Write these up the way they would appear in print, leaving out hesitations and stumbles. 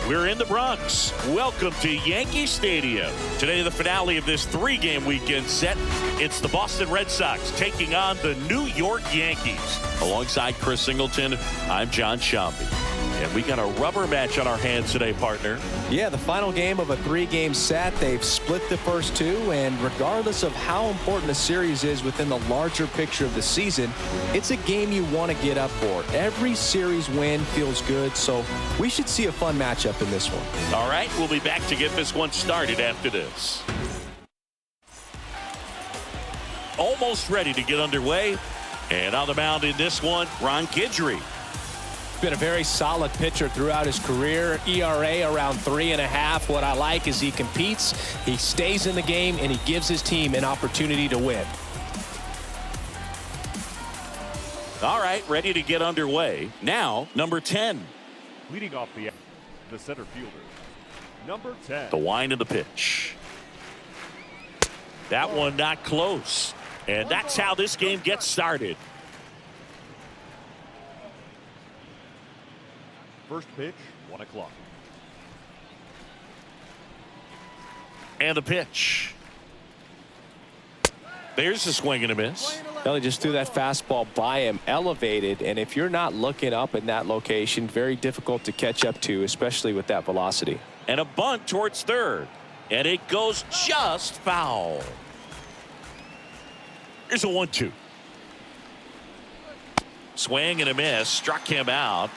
We're in the Bronx. Welcome to Yankee Stadium. Today, the finale of this three-game weekend set. It's the Boston Red Sox taking on the New York Yankees. Alongside Chris Singleton, I'm John Shambi. And we got a rubber match on our hands today, partner. Yeah, the final game of a three-game set. They've split the first two, and regardless of how important the series is within the larger picture of the season, it's a game you want to get up for. Every series win feels good, so we should see a fun matchup in this one. All right, we'll be back to get this one started after this. Almost ready to get underway. And on the mound in this one, Ron Guidry. Been a very solid pitcher throughout his career. ERA around 3.5. What I like is he competes, he stays in the game, and he gives his team an opportunity to win. All right, ready to get underway. Now, number 10. Leading off the center fielder, number 10. The wind of the pitch. That one not close. And that's how this game gets started. First pitch, 1 o'clock. And the pitch. There's the swing and a miss. They just threw that fastball by him, elevated, and if you're not looking up in that location, very difficult to catch up to, especially with that velocity. And a bunt towards third. And it goes just foul. Here's a 1-2. Swing and a miss. Struck him out.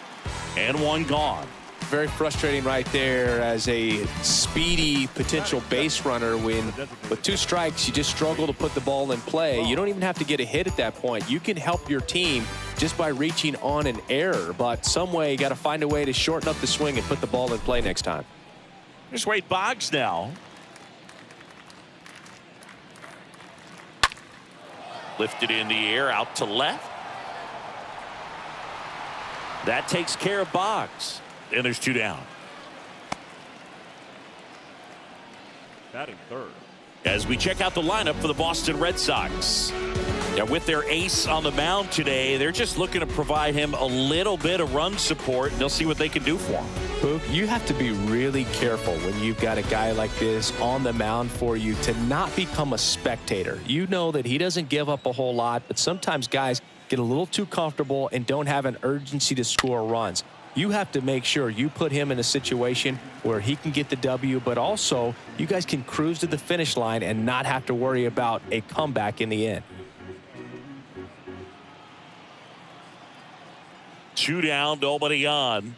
And one gone. Very frustrating right there as a speedy potential base runner when with 2 strikes you just struggle to put the ball in play. You don't even have to get a hit at that point. You can help your team just by reaching on an error, but some way you got to find a way to shorten up the swing and put the ball in play next time. Here's Wade Boggs now. Lifted in the air out to left. That takes care of Boggs. And there's 2 down. Batting third. As we check out the lineup for the Boston Red Sox. Yeah, with their ace on the mound today, they're just looking to provide him a little bit of run support, and they'll see what they can do for him. Boog, you have to be really careful when you've got a guy like this on the mound for you to not become a spectator. You know that he doesn't give up a whole lot, but sometimes guys get a little too comfortable and don't have an urgency to score runs. You have to make sure you put him in a situation where he can get the W, but also you guys can cruise to the finish line and not have to worry about a comeback in the end. 2 down, nobody on.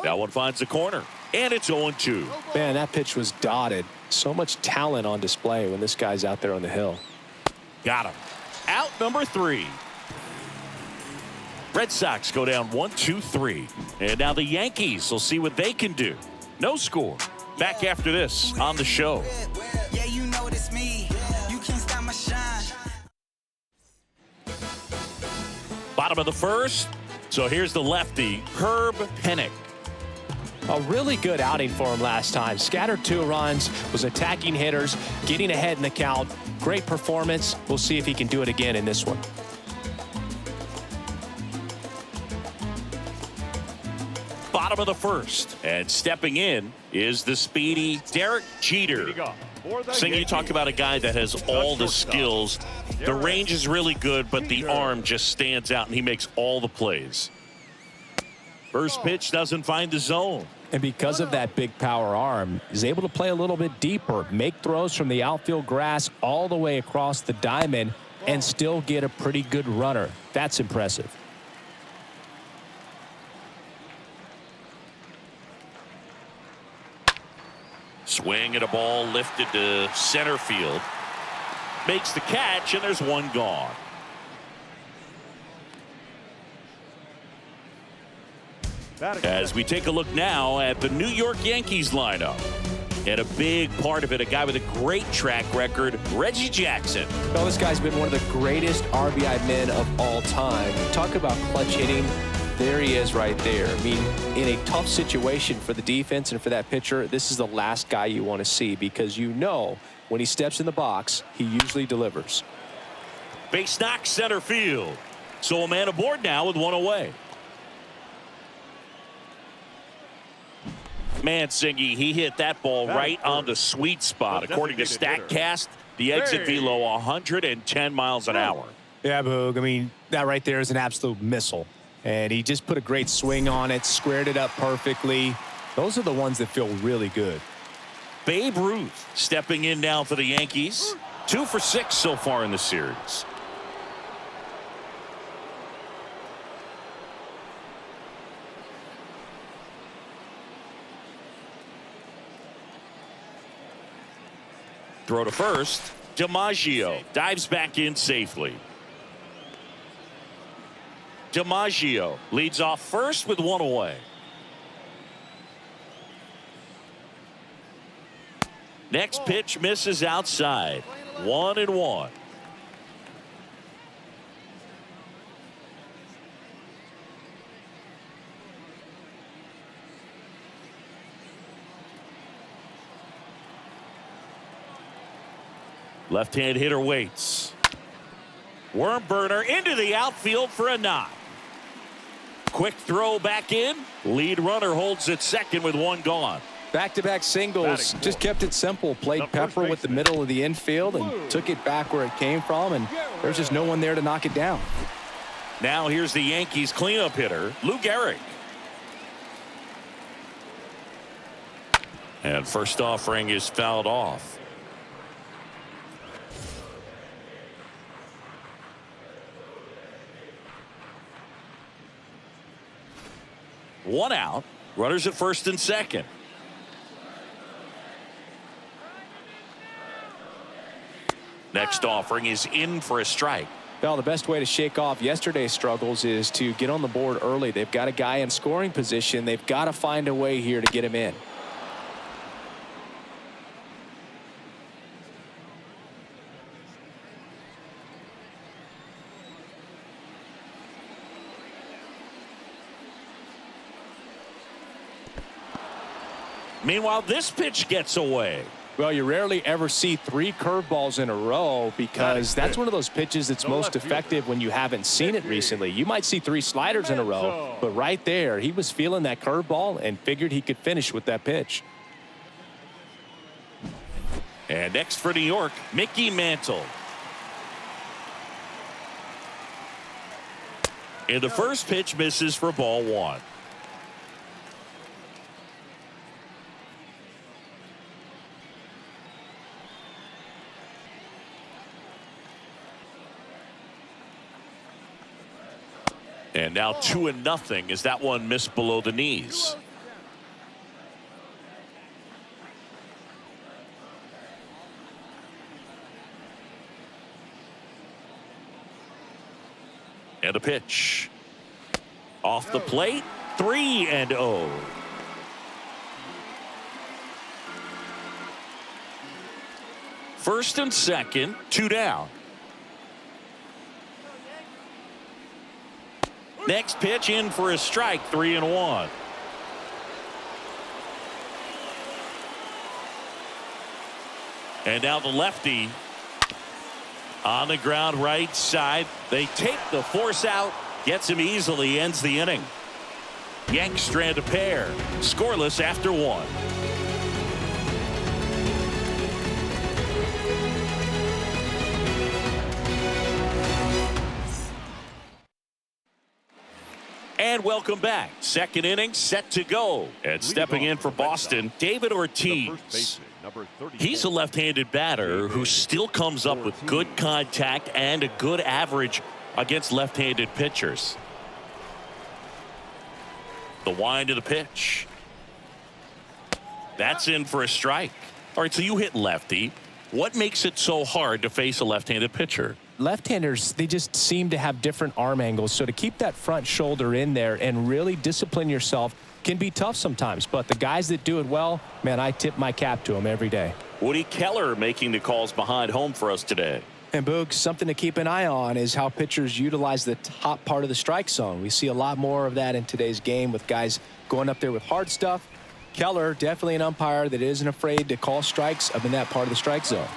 That one finds the corner, and it's 0-2. Man, that pitch was dotted. So much talent on display when this guy's out there on the hill. Got him. Out number 3. Red Sox go down 1-2-3. And now the Yankees will see what they can do. No score. Back after this on the show. Yeah, you know it's me. You can't stop my shine. Bottom of the first. So here's the lefty, Herb Pennock. A really good outing for him last time. Scattered 2 runs, was attacking hitters, getting ahead in the count. Great performance. We'll see if he can do it again in this one. Bottom of the first. And stepping in is the speedy Derek Jeter. Sing, you talk about a guy that has all the skills. The range is really good, but the arm just stands out, and he makes all the plays. First pitch doesn't find the zone. And because of that big power arm, he's able to play a little bit deeper, make throws from the outfield grass all the way across the diamond, and still get a pretty good runner. That's impressive. Swing at a ball lifted to center field. Makes the catch, and there's one gone. As we take a look now at the New York Yankees lineup. And a big part of it, a guy with a great track record, Reggie Jackson. Well, this guy's been one of the greatest RBI men of all time. Talk about clutch hitting. There he is right there. I mean, in a tough situation for the defense and for that pitcher, this is the last guy you want to see because you know when he steps in the box, he usually delivers. Base knock center field. So a man aboard now with one away. Mansingy, he hit that ball right on the sweet spot. According to StatCast, the exit velo 110 miles an hour. Yeah, Boog. I mean, that right there is an absolute missile. And he just put a great swing on it, squared it up perfectly. Those are the ones that feel really good. Babe Ruth stepping in now for the Yankees. 2 for 6 so far in the series. Throw to first. DiMaggio dives back in safely. DiMaggio leads off first with one away. Next pitch misses outside. 1-1. Left-hand hitter waits. Worm burner into the outfield for a knock. Quick throw back in. Lead runner holds at second with one gone. Back-to-back singles, just kept it simple. Played Pepper with the middle of the infield and took it back where it came from, and there's just no one there to knock it down. Now here's the Yankees cleanup hitter, Lou Gehrig. And first offering is fouled off. One out. Runners at first and second. Next offering is in for a strike. Well, the best way to shake off yesterday's struggles is to get on the board early. They've got a guy in scoring position. They've got to find a way here to get him in. Meanwhile, this pitch gets away. Well, you rarely ever see 3 curveballs in a row because that's one of those pitches that's most effective when you haven't seen it recently. You might see 3 sliders in a row, but right there, he was feeling that curveball and figured he could finish with that pitch. And next for New York, Mickey Mantle. And the first pitch misses for ball 1. And now 2-0 as that one missed below the knees. And a pitch. Off the plate, 3-0. First and second, 2 down. Next pitch in for a strike, 3-1. And now the lefty on the ground right side. They take the force out, gets him easily, ends the inning. Yanks strand a pair, scoreless after 1. And welcome back. Second inning set to go. And stepping in for Boston, David Ortiz. He's a left-handed batter who still comes up with good contact and a good average against left-handed pitchers. The wind of the pitch. That's in for a strike. All right, so you hit lefty. What makes it so hard to face a left-handed pitcher? Left-handers, they just seem to have different arm angles. So to keep that front shoulder in there and really discipline yourself can be tough sometimes. But the guys that do it well, man, I tip my cap to them every day. Woody Keller making the calls behind home for us today. And Boog, something to keep an eye on is how pitchers utilize the top part of the strike zone. We see a lot more of that in today's game with guys going up there with hard stuff. Keller, definitely an umpire that isn't afraid to call strikes up in that part of the strike zone.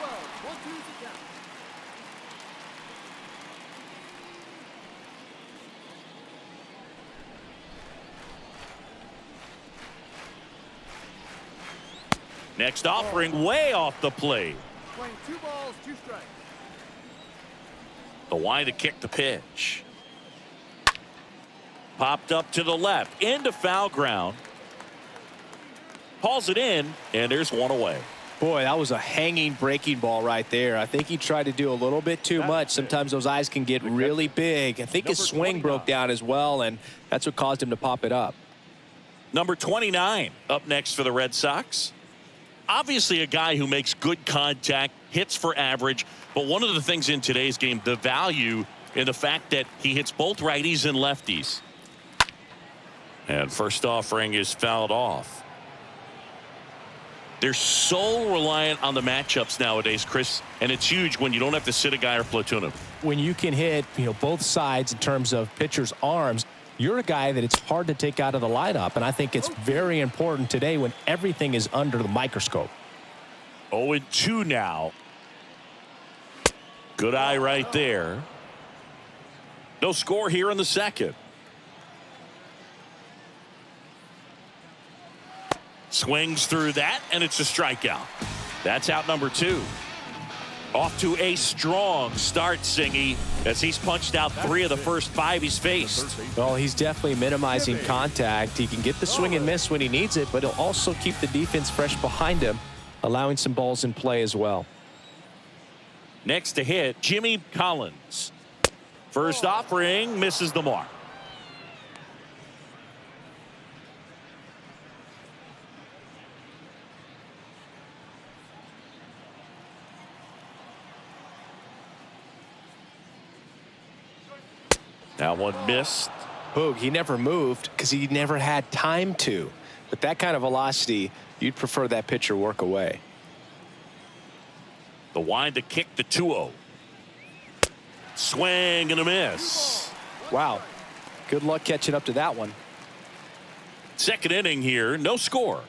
Next offering way off the plate. Playing 2 balls, 2 strikes. The wind to kick the pitch. Popped up to the left into foul ground. Hauls it in, and there's one away. Boy, that was a hanging breaking ball right there. I think he tried to do a little bit too much. Sometimes those eyes can get really big. I think his swing broke down as well, and that's what caused him to pop it up. Number 29 up next for the Red Sox. Obviously a guy who makes good contact, hits for average, but one of the things in today's game, the value in the fact that he hits both righties and lefties. And first offering is fouled off. They're so reliant on the matchups nowadays, Chris, and it's huge when you don't have to sit a guy or platoon him. When you can hit, both sides in terms of pitchers' arms, you're a guy that it's hard to take out of the lineup, and I think it's very important today when everything is under the microscope. 0-2 now. Good eye right there. No score here in the second. Swings through that, and it's a strikeout. That's out number 2. Off to a strong start, Singy, as he's punched out 3 of the first 5 he's faced. Well, he's definitely minimizing contact. He can get the swing and miss when he needs it, but he'll also keep the defense fresh behind him, allowing some balls in play as well. Next to hit, Jimmy Collins. First offering misses the mark. That one missed. Boog, he never moved because he never had time to. With that kind of velocity, you'd prefer that pitcher work away. The wind to kick the 2-0. Swing and a miss. Wow. Good luck catching up to that one. Second inning here, no score.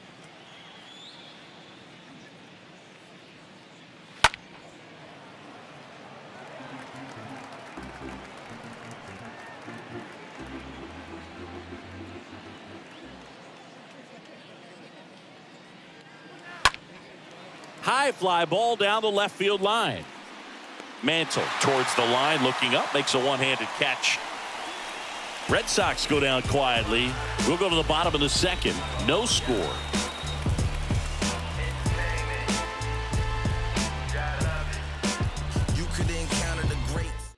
High fly ball down the left field line. Mantle towards the line, looking up, makes a one-handed catch. Red Sox go down quietly. We'll go to the bottom of the second. No score. You could encounter the greats.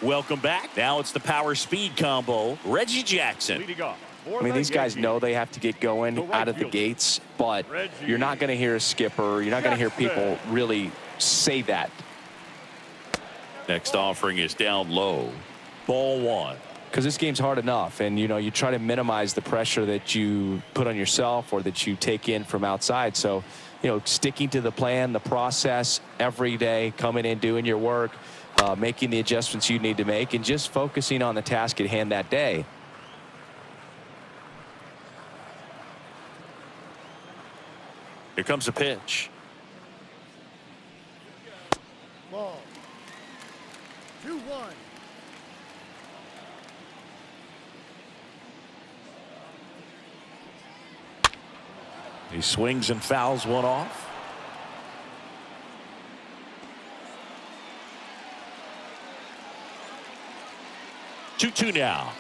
Welcome back. Now it's the power speed combo. Reggie Jackson. Leading off. I mean, these guys know they have to get going out of the gates, but you're not going to hear a skipper. You're not going to hear people really say that. Next offering is down low. Ball 1. Because this game's hard enough, and you try to minimize the pressure that you put on yourself or that you take in from outside. So, sticking to the plan, the process every day, coming in, doing your work, making the adjustments you need to make, and just focusing on the task at hand that day. Here comes a pitch. Ball. 2-1. He swings and fouls one off. Two now.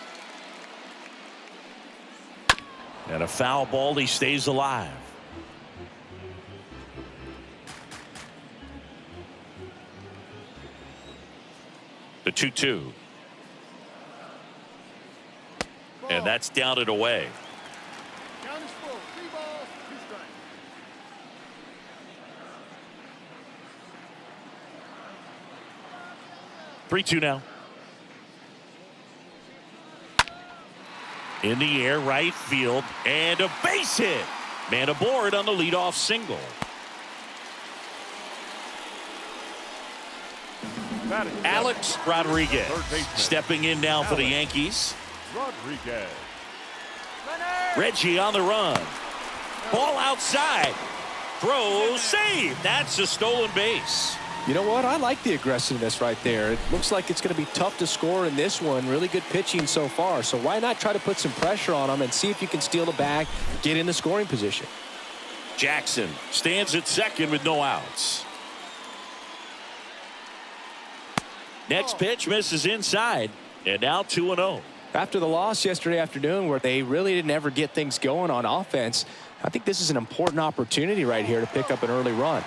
And a foul ball. He stays alive. The 2-2. And that's down and away. Count is full. 3 balls, 2 strikes. 3-2 now. In the air, right field, and a base hit. Man aboard on the leadoff single. Alex Rodriguez stepping in now for the Yankees. Rodriguez. Reggie on the run. Ball outside. Throw, save. That's a stolen base. You know what? I like the aggressiveness right there. It looks like it's going to be tough to score in this one. Really good pitching so far. So why not try to put some pressure on them and see if you can steal the bag, get in the scoring position. Jackson stands at second with no outs. Next pitch misses inside, and now 2-0. After the loss yesterday afternoon where they really didn't ever get things going on offense, I think this is an important opportunity right here to pick up an early run.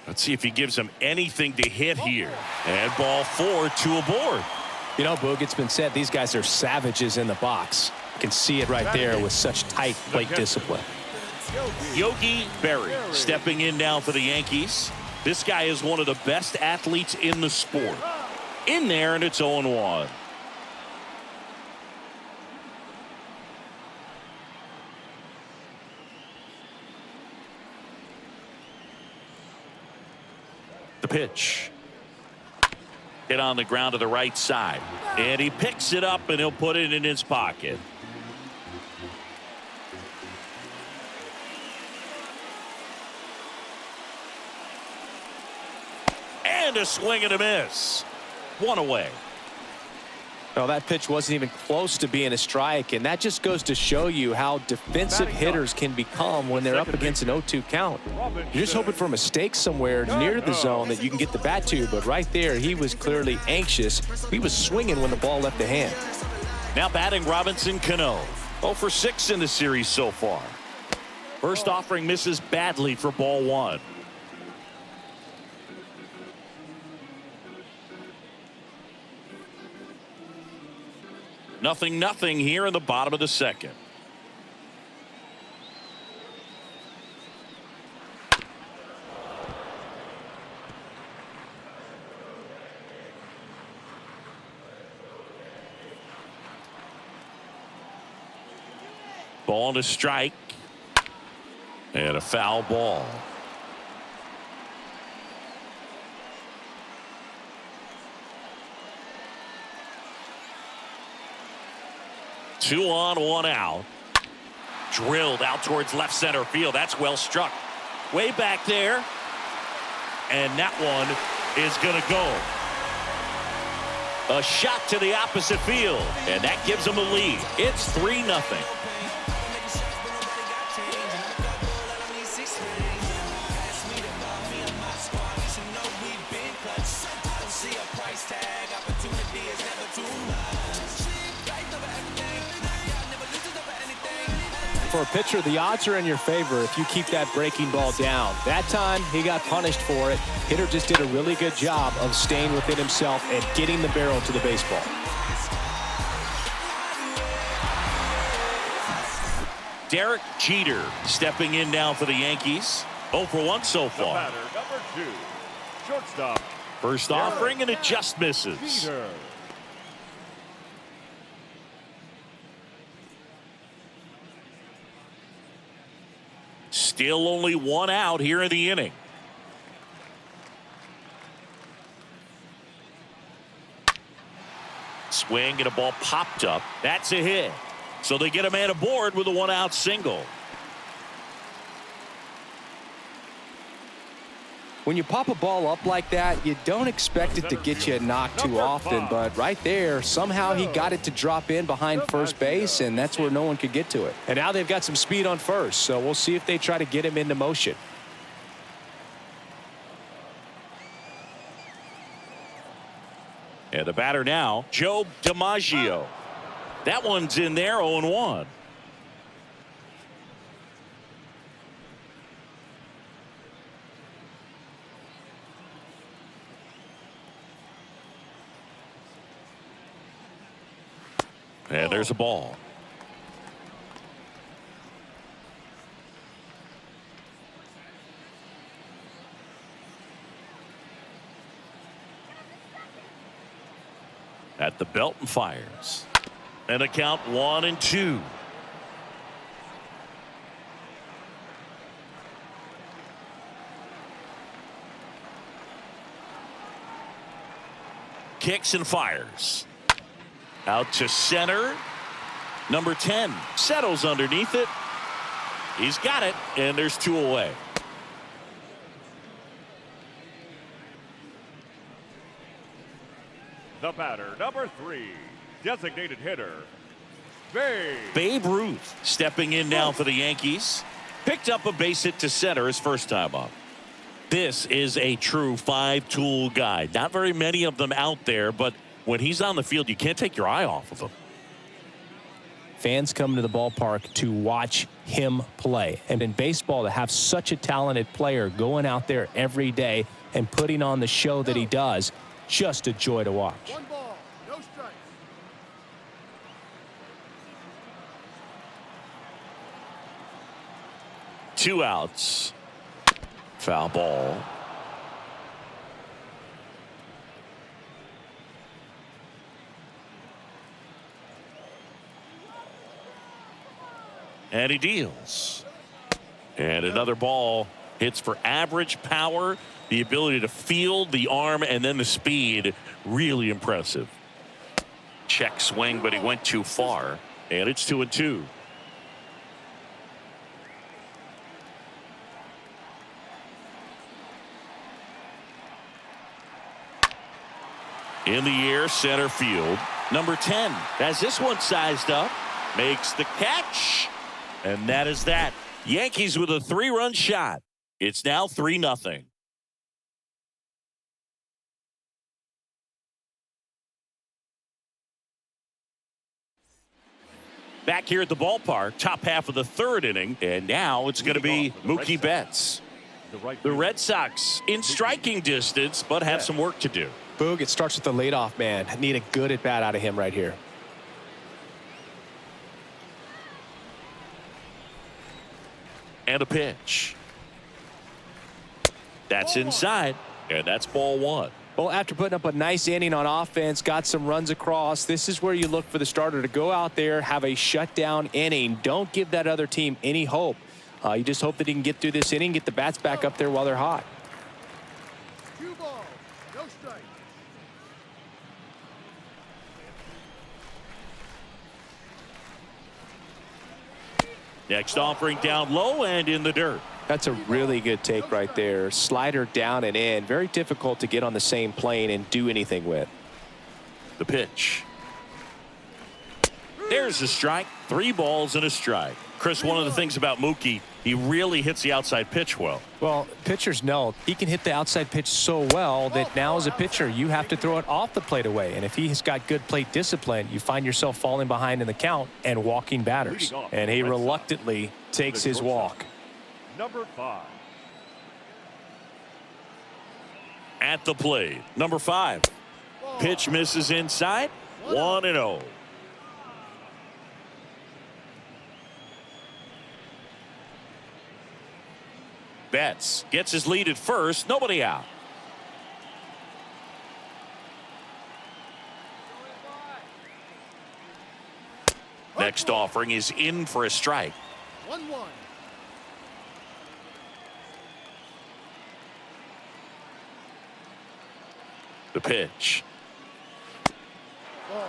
Let's see if he gives them anything to hit here. And ball 4, 2 aboard. You know, Boog, it's been said these guys are savages in the box. You can see it right there with such tight plate discipline. Yogi Berra stepping in now for the Yankees. This guy is one of the best athletes in the sport. In there, and it's 0-1. The pitch. Hit on the ground to the right side. And he picks it up and he'll put it in his pocket. And a swing and a miss. One away. No, that pitch wasn't even close to being a strike, and that just goes to show you how defensive hitters can become when they're up against an 0-2 count. You're just hoping for a mistake somewhere near the zone that you can get the bat to, but right there he was clearly anxious. He was swinging when the ball left the hand. Now batting Robinson Cano. 0 for 6 in the series so far. First offering misses badly for ball 1. Nothing here in the bottom of the second. Ball to strike. And a foul ball. Two on, one out. Drilled out towards left center field. That's well struck. Way back there. And that one is going to go. A shot to the opposite field. And that gives them a lead. It's 3-0. For a pitcher, the odds are in your favor if you keep that breaking ball down. That time, he got punished for it. Hitter just did a really good job of staying within himself and getting the barrel to the baseball. Derek Jeter stepping in now for the Yankees. 0 for 1 so far. Batter, number 2, shortstop. First offering, and it just misses. Jeter. Still only 1 out here in the inning. Swing and a ball popped up. That's a hit. So they get a man aboard with a 1-out single. When you pop a ball up like that, you don't expect it to get you a knock too often, but right there, somehow he got it to drop in behind first base, and that's where no one could get to it. And now they've got some speed on first, so we'll see if they try to get him into motion. And the batter now, Joe DiMaggio. That one's in there, 0-1. And there's a ball. At the belt and fires. And a count 1-2. Kicks and fires. Out to center. Number 10 settles underneath it. He's got it, and there's 2 away. The batter, number 3, designated hitter, Babe Ruth stepping in now for the Yankees. Picked up a base hit to center his first time up. This is a true 5-tool guy. Not very many of them out there, but when he's on the field, you can't take your eye off of him. Fans come to the ballpark to watch him play. And in baseball, to have such a talented player going out there every day and putting on the show that he does, just a joy to watch. 1 ball, no strikes. 2 outs. Foul ball. And he deals. And another ball hits for average power, the ability to field, the arm, and then the speed. Really impressive. Check swing, but he went too far. And it's 2-2. In the air, center field. Number 10 has this one sized up. Makes the catch. And that is that. Yankees with a 3-run shot. It's now 3-0. Back here at the ballpark, top half of the 3rd inning. And now it's going to be Mookie Betts. The Red Sox in striking distance, but have some work to do. Boog, it starts with the leadoff man. Need a good at bat out of him right here. And a pitch. That's inside, and that's ball 1. Well, after putting up a nice inning on offense, got some runs across, this is where you look for the starter to go out there, have a shutdown inning. Don't give that other team any hope. You just hope that he can get through this inning, get the bats back up there while they're hot. 2 balls, no strikes. Next offering down low and in the dirt. That's a really good take right there. Slider down and in. Very difficult to get on the same plane and do anything with. The pitch. There's the strike. 3 balls and a strike. Chris, one of the things about Mookie, he really hits the outside pitch well. Well, pitchers know he can hit the outside pitch so well that now as a pitcher, you have to throw it off the plate away. And if he's got good plate discipline, you find yourself falling behind in the count and walking batters. And he reluctantly takes his walk. number 5. At the plate, number 5. Pitch misses inside. 1-0. Betts gets his lead at first. Nobody out. Next offering is in for a strike. 1-1. The pitch. Ball.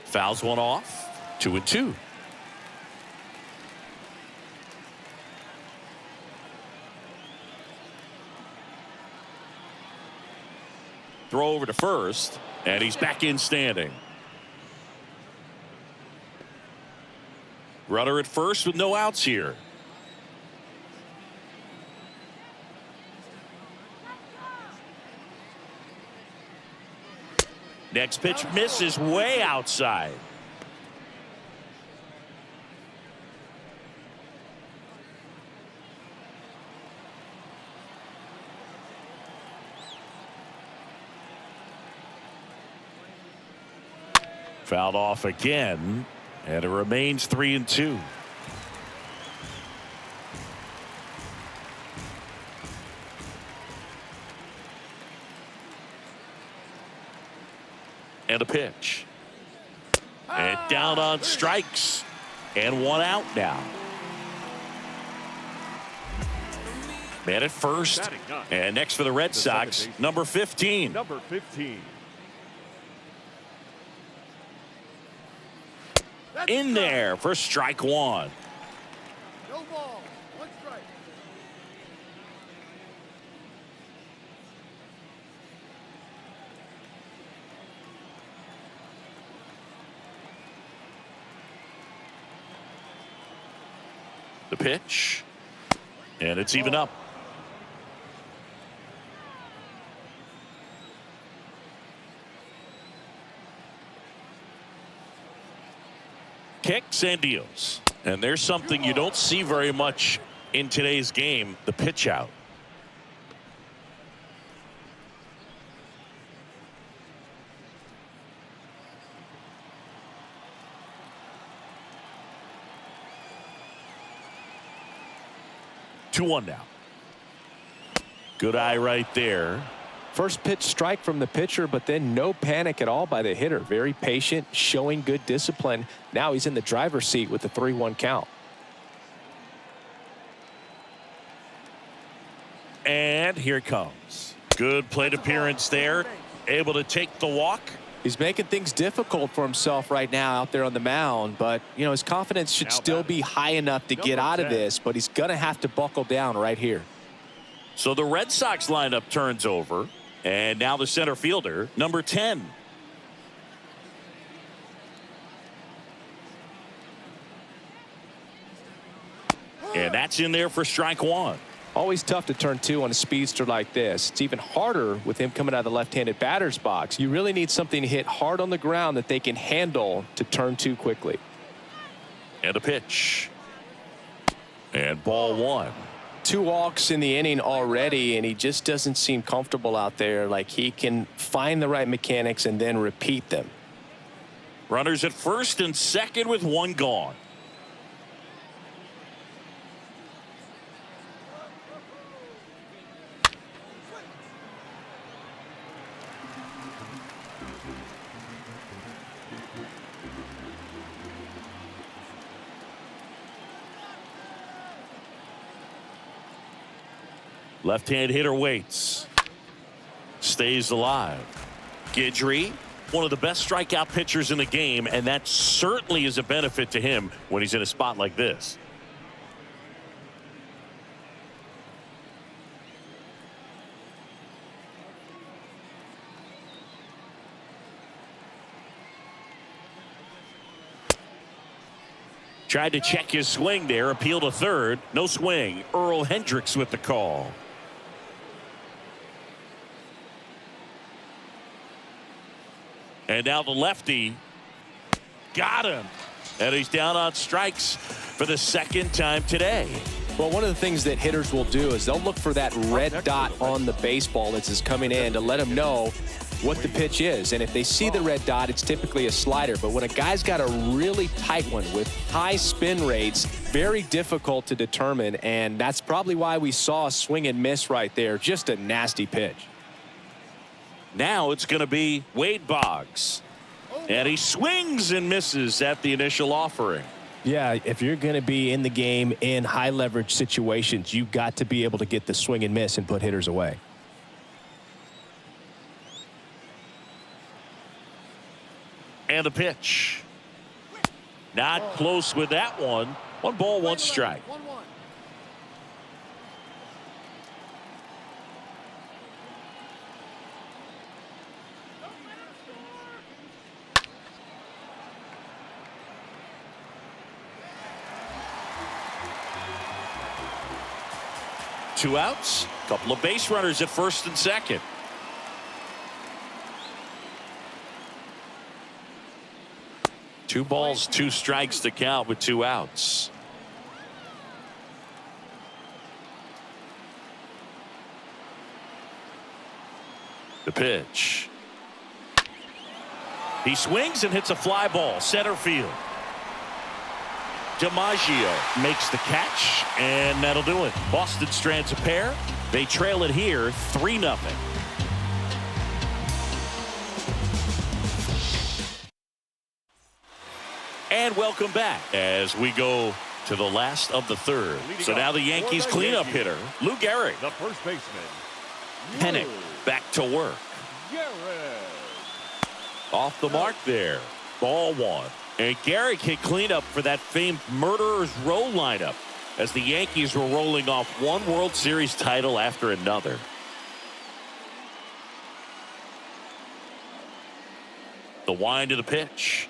Fouls one off. 2-2. Throw over to first, and he's back in standing. Runner at first with no outs here. Next pitch misses way outside. Fouled off again, and it remains 3-2. And a pitch. And down on strikes. And 1 out now. Man at first. And next for the Red Sox, number 15. Number 15. in there for strike one. No ball. One strike. The pitch. And it's even up. Kicks and deals. And there's something you don't see very much in today's game, the pitch out. Two one now. Good eye right there. First pitch strike from the pitcher, but then no panic at all by the hitter. Very patient, showing good discipline. Now he's in the driver's seat with the 3-1 count. And here it comes. Good plate appearance there. Able to take the walk. He's making things difficult for himself right now out there on the mound, but you know his confidence should still be high enough to get out of this, but he's going to have to buckle down right here. So the Red Sox lineup turns over, and now the center fielder, number 10. And that's in there for strike one. Always tough to turn two on a speedster like this. It's even harder with him coming out of the left-handed batter's box. You really need something to hit hard on the ground that they can handle to turn two quickly. And a pitch. And ball one. 2 walks in the inning already, and he just doesn't seem comfortable out there. Like he can find the right mechanics and then repeat them. Runners at first and second with one gone. Left-hand hitter waits. Stays alive. Guidry, one of the best strikeout pitchers in the game, and that certainly is a benefit to him when he's in a spot like this. Tried to check his swing there. Appeal to third. No swing. Earl Hendricks with the call. And now the lefty got him. And he's down on strikes for the second time today. Well, one of the things that hitters will do is they'll look for that red dot on the baseball as it's coming in to let them know what the pitch is. And if they see the red dot, it's typically a slider. But when a guy's got a really tight one with high spin rates, very difficult to determine. And that's probably why we saw a swing and miss right there. Just a nasty pitch. Now it's going to be Wade Boggs. And he swings and misses at the initial offering. Yeah, if you're going to be in the game in high leverage situations, you've got to be able to get the swing and miss and put hitters away. And the pitch. Not close with that one. 1 ball, 1 strike. 1-1. Two outs. Couple of base runners at first and second. 2 balls, 2 strikes to count with 2 outs. The pitch. He swings and hits a fly ball center field. DiMaggio makes the catch, and that'll do it. Boston strands a pair. They trail it here 3-0. And welcome back as we go to the last of the third. So now the Yankees cleanup hitter, Lou Gehrig. The first baseman, Pennock back to work. Gehrig. Off the mark there. Ball 1. And Garrick hit cleanup for that famed Murderers Row lineup as the Yankees were rolling off one World Series title after another. The wind of the pitch.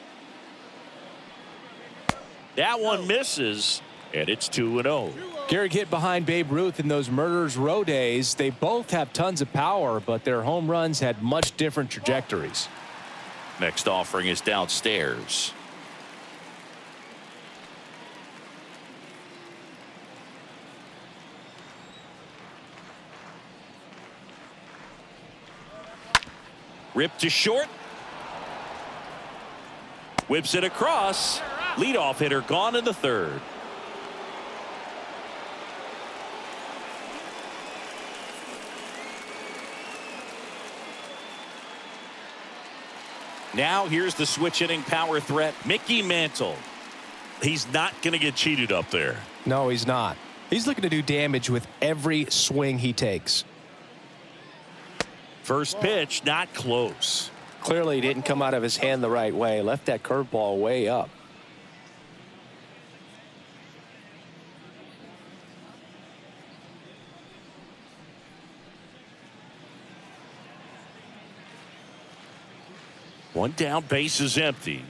That one misses, and it's 2-0. Garrick hit behind Babe Ruth in those Murderers Row days. They both have tons of power, but their home runs had much different trajectories. Next offering is downstairs. Ripped to short. Whips it across. Leadoff hitter gone in the third. Now here's the switch hitting power threat, Mickey Mantle. He's not going to get cheated up there. No, he's not. He's looking to do damage with every swing he takes. First pitch, not close. Clearly didn't come out of his hand the right way. Left that curveball way up. One down, base is empty.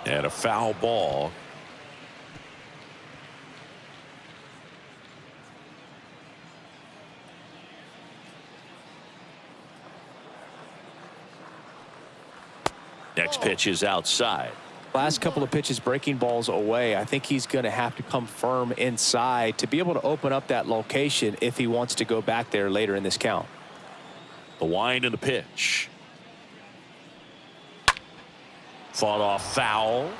And a foul ball. Next pitch is outside. Last couple of pitches breaking balls away. I think he's going to have to come firm inside to be able to open up that location if he wants to go back there later in this count. The wind and the pitch. Fought off foul.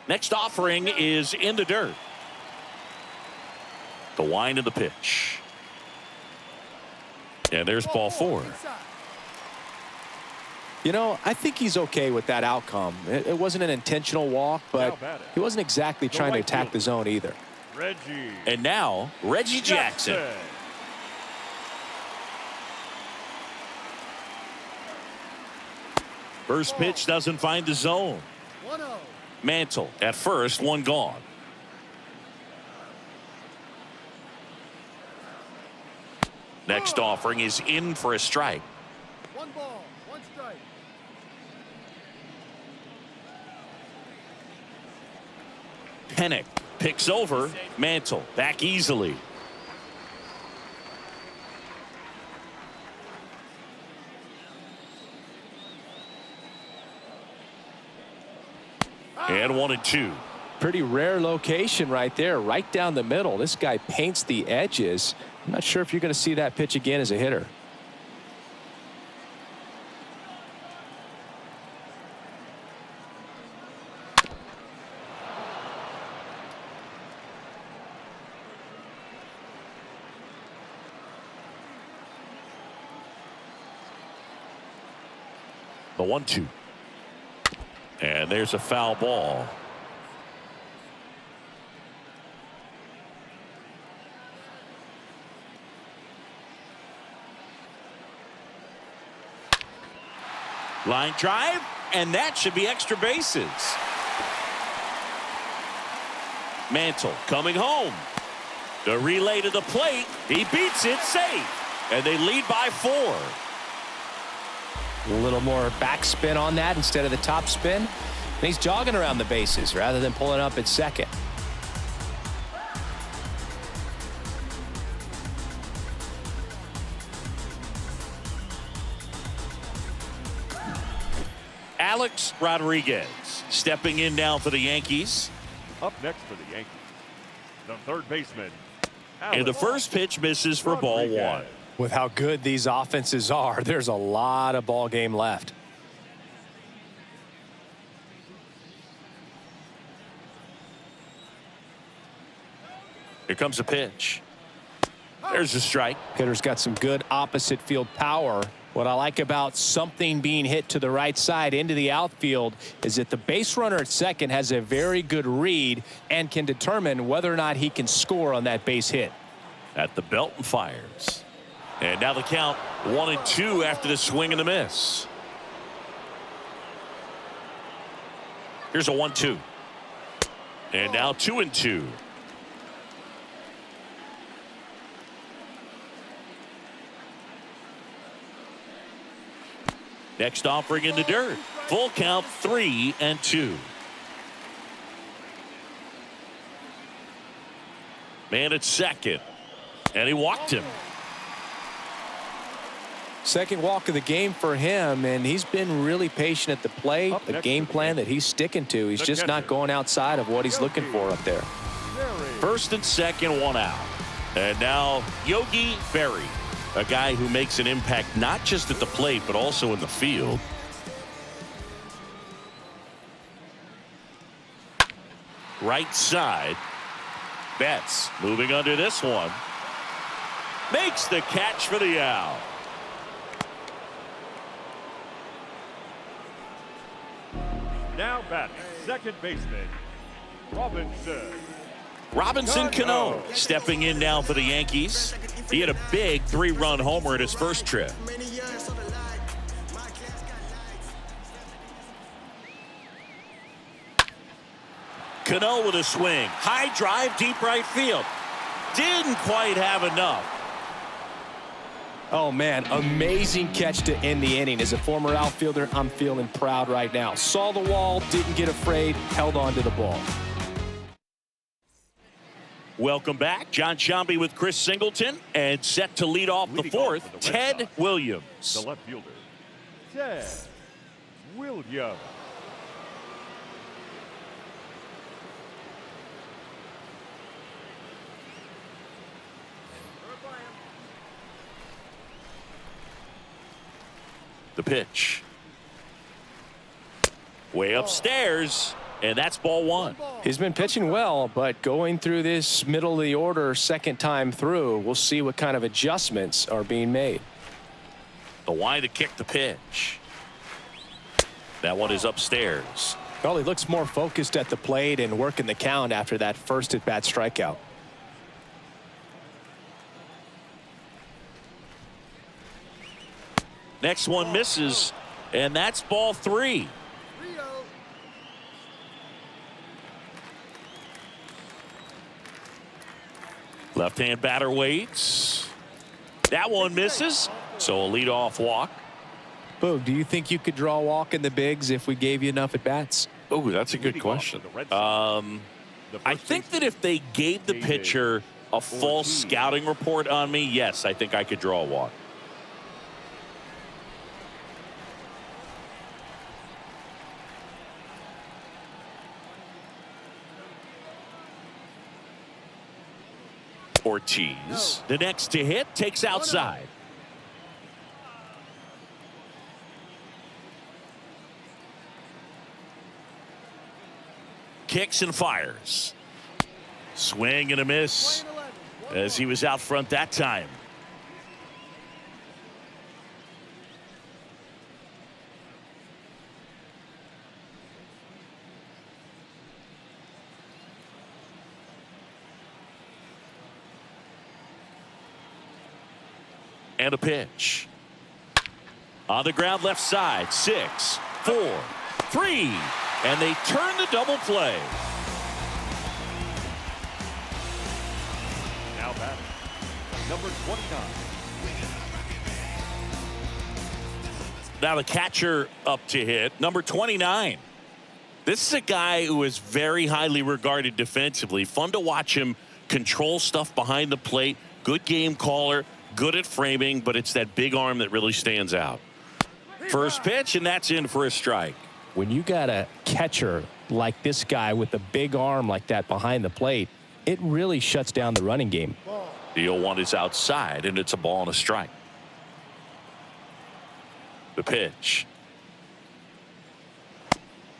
Next offering is in the dirt. The wind of the pitch. And there's ball four. You know, I think he's okay with that outcome. It wasn't an intentional walk, but he wasn't exactly trying to attack the zone either. Reggie. And now, Reggie Jackson. First pitch doesn't find the zone. 1-0. Mantle at first, one gone. Next offering is in for a strike. 1 ball, 1 strike. Pennock picks over Mantle. Back easily. And 1-2. Pretty rare location right there, right down the middle. This guy paints the edges. I'm not sure if you're going to see that pitch again as a hitter. The 1-2. And there's a foul ball. Line drive, and that should be extra bases. Mantle coming home. The relay to the plate. He beats it safe. And they lead by 4. A little more backspin on that instead of the top spin. And he's jogging around the bases rather than pulling up at second. Alex Rodriguez stepping in now for the Yankees. Up next for the Yankees, the third baseman. And the first pitch misses for ball 1. With how good these offenses are, there's a lot of ball game left. Here comes a pitch. There's a strike. Hitter's got some good opposite field power. What I like about something being hit to the right side into the outfield is that the base runner at second has a very good read and can determine whether or not he can score on that base hit. At the belt and fires. And now the count 1-2 after the swing and the miss. Here's a 1-2. And now 2-2. Next offering in the dirt. Full count 3-2. Man at second. And he walked him. Second walk of the game for him, and he's been really patient at the plate. The game plan that he's sticking to. He's just not going outside of what he's looking for up there. First and second, one out. And now Yogi Berry, a guy who makes an impact not just at the plate but also in the field. Right side. Betts moving under this one. Makes the catch for the out. Now batting, second baseman, Robinson Cano stepping in now for the Yankees. He had a big 3-run homer at his first trip. Cano with a swing. High drive, deep right field. Didn't quite have enough. Oh, man, amazing catch to end the inning. As a former outfielder, I'm feeling proud right now. Saw the wall, didn't get afraid, held on to the ball. Welcome back. John Sciambi with Chris Singleton, and set to lead off the fourth, Ted Williams. The left fielder, Ted Williams. The pitch. Way upstairs, and that's ball one. He's been pitching well, but going through this middle of the order second time through, we'll see what kind of adjustments are being made. The wide to kick the pitch. That one is upstairs. Well, he looks more focused at the plate and working the count after that first at-bat strikeout. Next one misses, and that's ball three. Left-hand batter waits. That one misses, so a leadoff walk. Boog, do you think you could draw a walk in the bigs if we gave you enough at-bats? Oh, that's a good question. I think that if they gave the pitcher a full scouting report on me, yes, I think I could draw a walk. Ortiz, the next to hit, takes outside. Kicks and fires. Swing and a miss as he was out front that time. And a pitch. On the ground left side. 6, 4, 3. And they turn the double play. Now batting, number 29. Now the catcher up to hit, number 29. This is a guy who is very highly regarded defensively. Fun to watch him control stuff behind the plate. Good game caller. Good at framing, but it's that big arm that really stands out. First pitch, and that's in for a strike. When you got a catcher like this guy with a big arm like that behind the plate, it really shuts down the running game. The 0-1 is outside, and it's a ball and a strike. The pitch.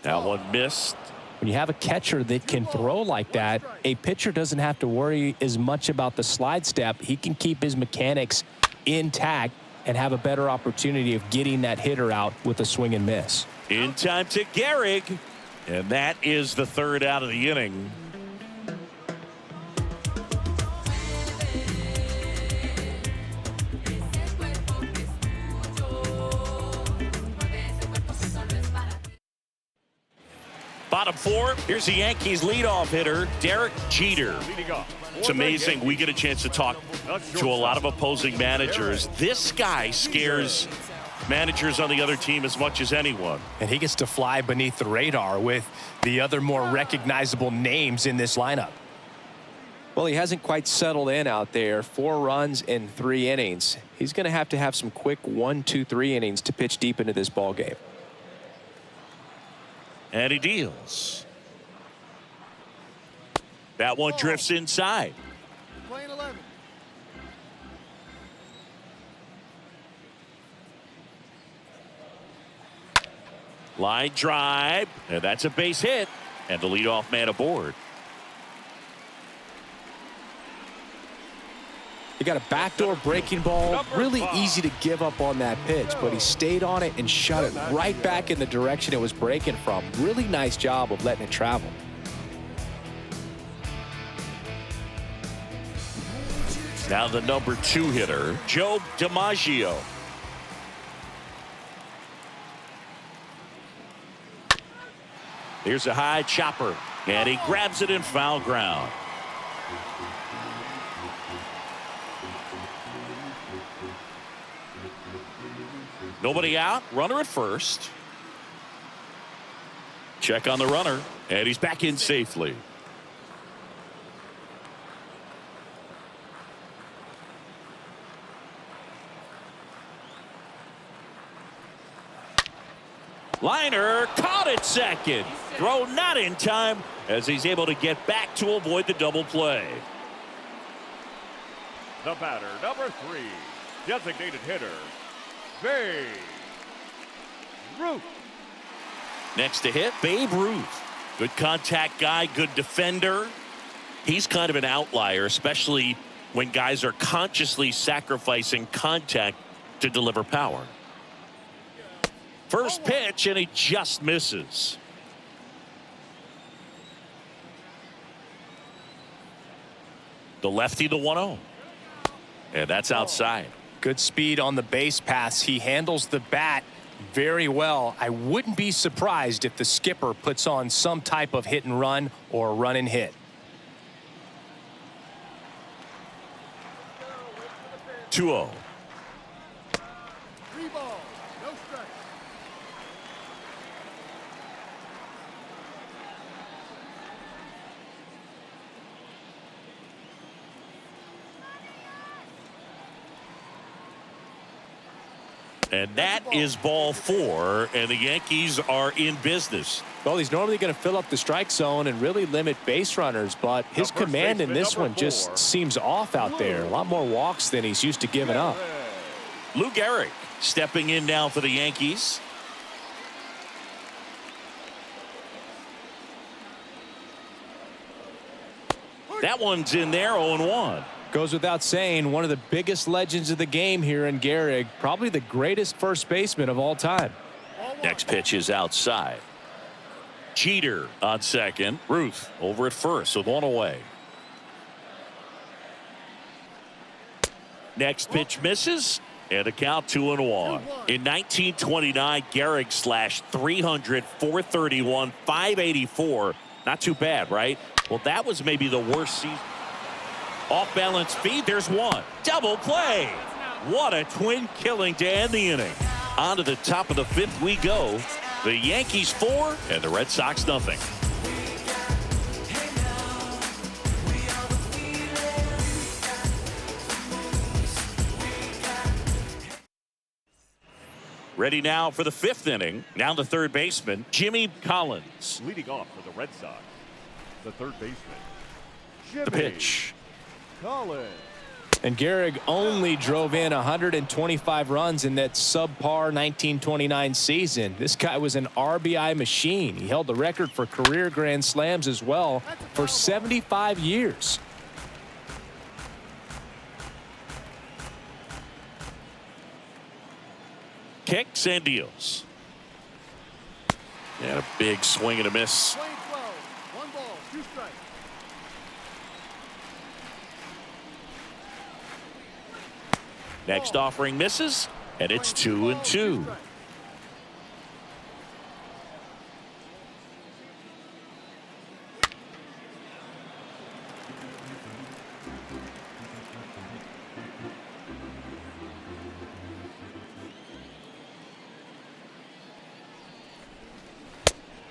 That one missed. When you have a catcher that can throw like that, a pitcher doesn't have to worry as much about the slide step. He can keep his mechanics intact and have a better opportunity of getting that hitter out with a swing and miss. In time to Gehrig, and that is the third out of the inning. Bottom four, here's the Yankees leadoff hitter, Derek Jeter. It's amazing. We get a chance to talk to a lot of opposing managers. This guy scares managers on the other team as much as anyone. And he gets to fly beneath the radar with the other more recognizable names in this lineup. Well, he hasn't quite settled in out there. 4 runs in 3 innings. He's going to have some quick 1, 2, 3 innings to pitch deep into this ball game. And he deals. That one drifts inside. Playing 11. Line drive, and that's a base hit, and the leadoff man aboard. He got a backdoor breaking ball. Really easy to give up on that pitch, but he stayed on it and shot it right back in the direction it was breaking from. Really nice job of letting it travel. Now the number 2 hitter, Joe DiMaggio. Here's a high chopper, and he grabs it in foul ground. Nobody out, runner at first. Check on the runner, and he's back in safely. Liner caught at second. Throw not in time as he's able to get back to avoid the double play. The batter, number 3, designated hitter, Babe Ruth. Next to hit, Babe Ruth. Good contact guy, good defender. He's kind of an outlier, especially when guys are consciously sacrificing contact to deliver power. First pitch, and he just misses. The lefty, the 1-0. And that's outside. Good speed on the base pass. He handles the bat very well. I wouldn't be surprised if the skipper puts on some type of hit and run or run and hit. 2-0. 3 balls. No strikes. And that is ball 4, and the Yankees are in business. Well, he's normally going to fill up the strike zone and really limit base runners, but his command in this one just seems off out there. A lot more walks than he's used to giving up. Lou Gehrig stepping in now for the Yankees. That one's in there, 0-1. Goes without saying, one of the biggest legends of the game here in Gehrig, probably the greatest first baseman of all time. Next pitch is outside. Jeter on second. Ruth over at first with 1 away. Next pitch misses, and the count 2-1. In 1929, Gehrig slashed 300, 431, 584. Not too bad, right? Well, that was maybe the worst season. Off balance feed, there's one. Double play. What a twin killing to end the inning. On to the top of the 5th we go. The Yankees 4 and the Red Sox nothing. Ready now for the 5th inning. Now the third baseman, Jimmy Collins. Leading off for the Red Sox, the third baseman, Jimmy The pitch. Collins. And Gehrig only drove in 125 runs in that subpar 1929 season. This guy was an RBI machine. He held the record for career grand slams as well for 75 years. Kicks and deals. And a big swing and a miss. Playing 12. 1 ball, 2 strikes. Next offering misses, and it's 2-2.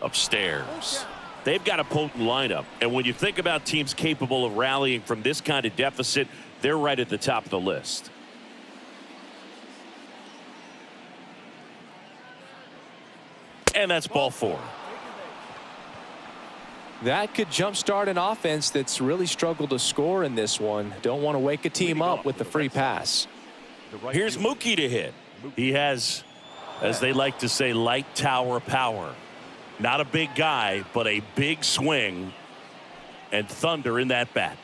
Upstairs. They've got a potent lineup, and when you think about teams capable of rallying from this kind of deficit, they're right at the top of the list. And that's ball 4. That could jumpstart an offense that's really struggled to score in this one. Don't want to wake a team up with the free pass. Here's Mookie to hit. He has, as they like to say, light tower power. Not a big guy, but a big swing and thunder in that bat.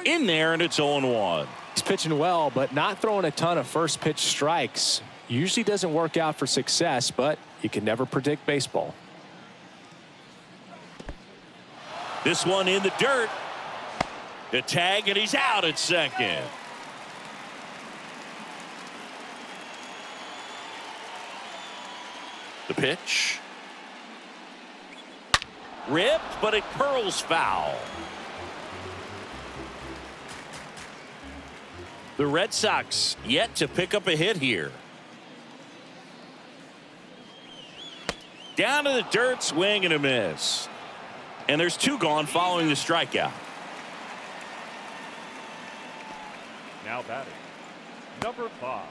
In there, and it's 0-1. He's pitching well, but not throwing a ton of first pitch strikes. Usually doesn't work out for success, but you can never predict baseball. This one in the dirt. The tag, and he's out at second. The pitch. Ripped, but it curls foul. The Red Sox yet to pick up a hit here. Down to the dirt, swing and a miss. And there's 2 gone following the strikeout. Now batting, number 5.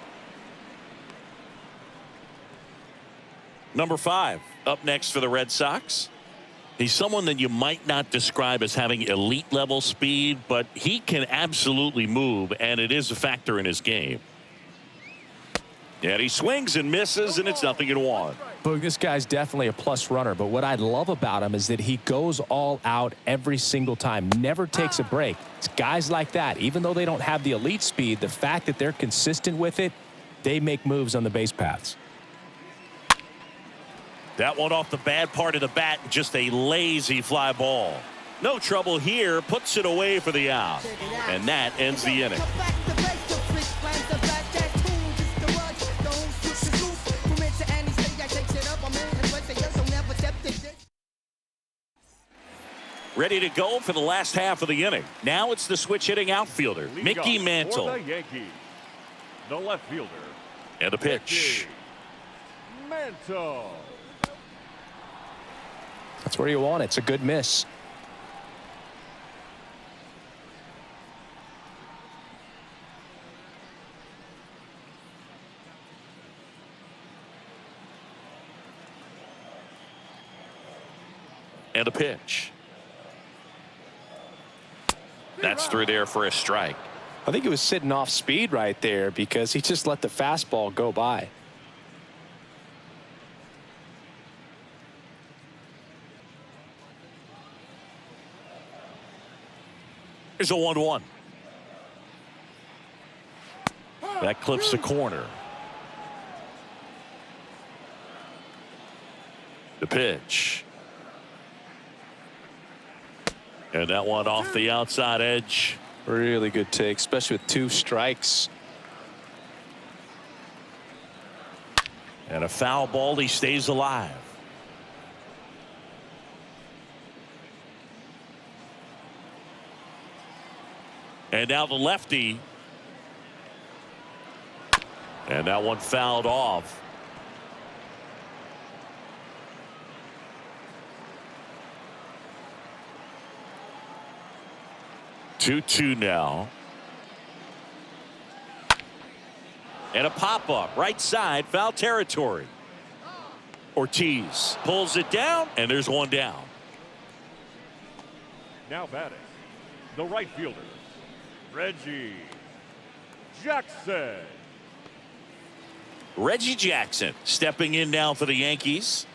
Number 5 up next for the Red Sox. He's someone that you might not describe as having elite level speed, but he can absolutely move, and it is a factor in his game. And he swings and misses, and it's 0-1. Boog, this guy's definitely a plus runner, but what I love about him is that he goes all out every single time, never takes a break. It's guys like that, even though they don't have the elite speed, the fact that they're consistent with it, they make moves on the base paths. That one off the bad part of the bat, just a lazy fly ball. No trouble here, puts it away for the out. And that ends the inning. Ready to go for the last half of the inning. Now it's the switch hitting outfielder, Mickey Mantle. For the Yankees, the left fielder. And the pitch. Mantle. That's where you want it. It's a good miss. And a pitch. That's through there for a strike. I think he was sitting off speed right there because he just let the fastball go by. Here's a 1-1. That clips the corner. The pitch. And that one off the outside edge. Really good take, especially with 2 strikes. And a foul ball, he stays alive. And now the lefty. And that one fouled off. And a pop-up right side, foul territory. Ortiz pulls it down, and there's one down. Now batting, the right fielder, Reggie Jackson. Reggie Jackson stepping in now for the Yankees.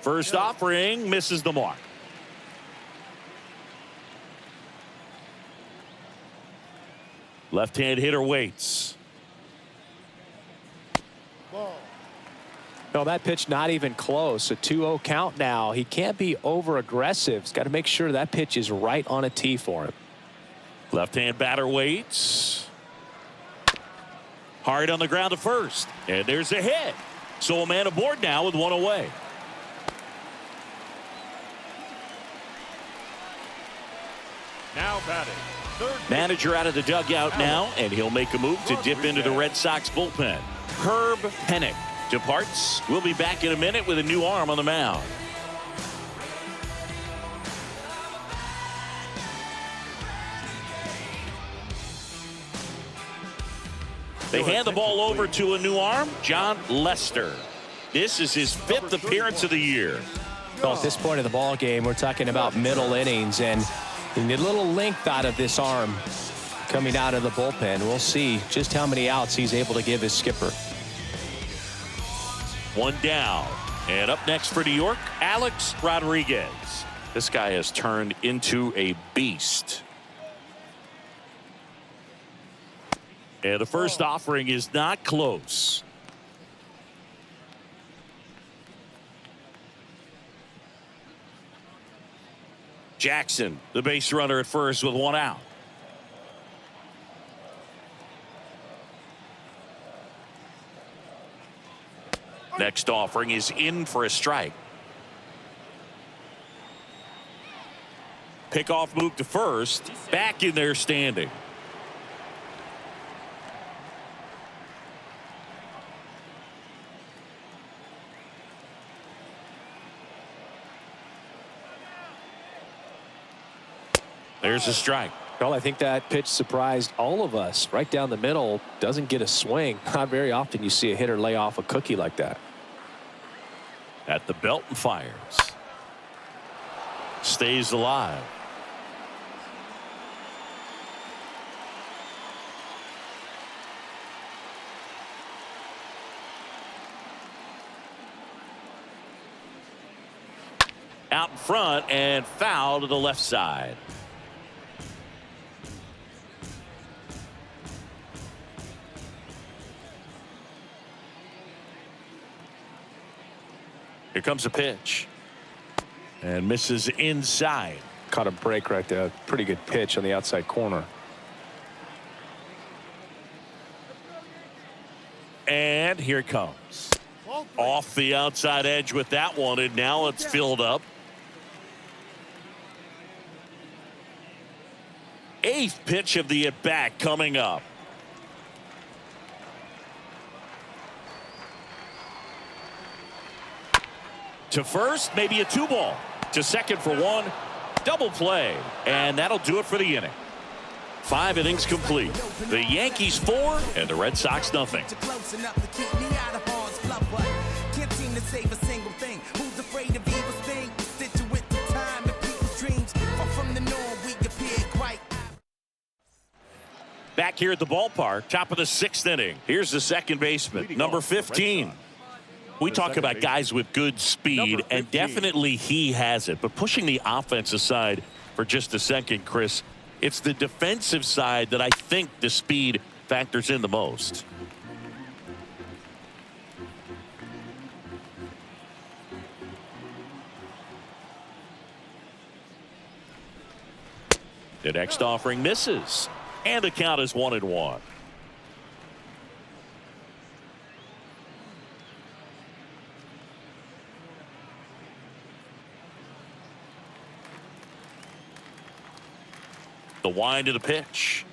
First offering misses the mark. Left-hand hitter waits. No, that pitch not even close. A 2-0 count now. He can't be over-aggressive. He's got to make sure that pitch is right on a tee for him. Left-hand batter waits. Hard on the ground to first. And there's a hit. So a man aboard now with one away. Now batting, third. Manager out of the dugout now, and he'll make a move to dip into the Red Sox bullpen. Herb Pennock departs. We'll be back in a minute with a new arm on the mound. They hand the ball over to a new arm, John Lester. This is his 5th appearance of the year. Well, at this point of the ball game, we're talking about middle innings, and you need a little length out of this arm coming out of the bullpen. We'll see just how many outs he's able to give his skipper. One down. And up next for New York, Alex Rodriguez. This guy has turned into a beast. And the first offering is not close. Jackson, the base runner at first with one out. Next offering is in for a strike. Pickoff move to first. Back in there standing. There's a strike. Well, I think that pitch surprised all of us. Right down the middle, doesn't get a swing. Not very often you see a hitter lay off a cookie like that. At the belt and fires. Stays alive. Out in front and foul to the left side. Here comes a pitch. And misses inside. Caught a break right there. Pretty good pitch on the outside corner. And here it comes. Off the outside edge with that one, and now it's filled up. 8th pitch of the at-bat coming up. To first, maybe a 2-ball. To second for 1. Double play. And that'll do it for the inning. 5 innings complete. The Yankees 4 and the Red Sox nothing. Back here at the ballpark, top of the 6th inning. Here's the second baseman, number 15. We talk about guys with good speed, and definitely he has it. But pushing the offense aside for just a second, Chris, it's the defensive side that I think the speed factors in the most. The next offering misses, and the count is 1-1. The wind of the pitch.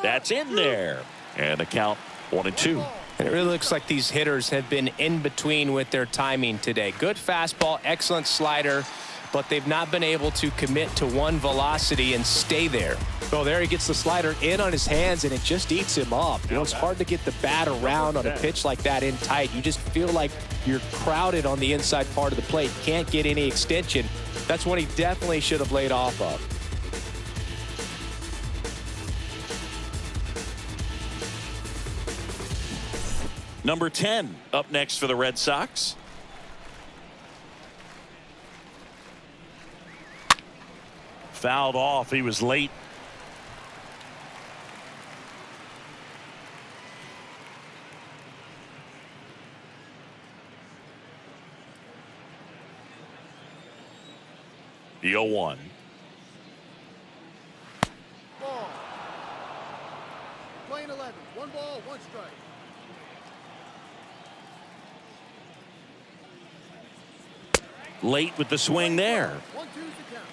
That's in there. And the count 1-2. And it really looks like these hitters have been in between with their timing today. Good fastball, excellent slider, but they've not been able to commit to one velocity and stay there. Oh, there he gets the slider in on his hands, and it just eats him up. You know, it's hard to get the bat around on a pitch like that in tight. You just feel like you're crowded on the inside part of the plate. Can't get any extension. That's one he definitely should have laid off of. Number 10 up next for the Red Sox. Fouled off. He was late. The 0-1. Ball. Playing 11. 1 ball, 1 strike. Late with the swing there. 1-2's the count.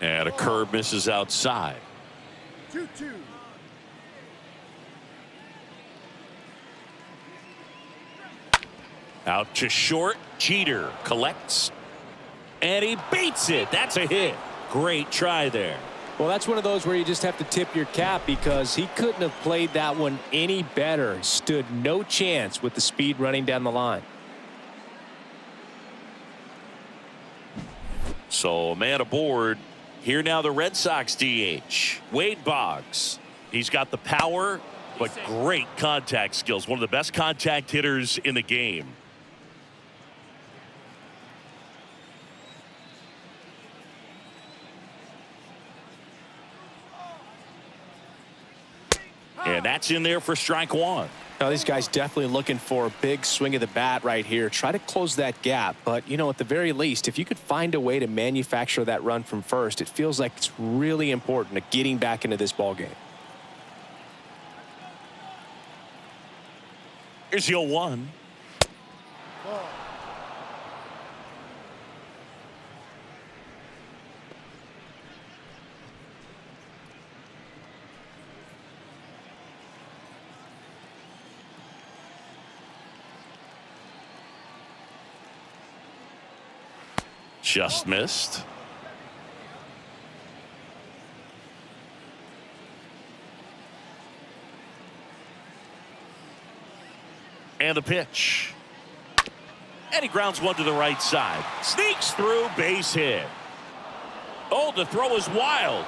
And a curve misses outside. 2-2. Out to short. Jeter collects. And he beats it. That's a hit. Great try there. Well, that's one of those where you just have to tip your cap because he couldn't have played that one any better. Stood no chance with the speed running down the line. So a man aboard. Here now the Red Sox DH. Wade Boggs. He's got the power, but great contact skills. One of the best contact hitters in the game. And that's in there for strike 1. Now, these guys definitely looking for a big swing of the bat right here. Try to close that gap. But, you know, at the very least, if you could find a way to manufacture that run from first, it feels like it's really important to getting back into this ball game. Here's the 0-1. Ball. Just missed. And the pitch. And he grounds one to the right side. Sneaks through, base hit. Oh, the throw is wild.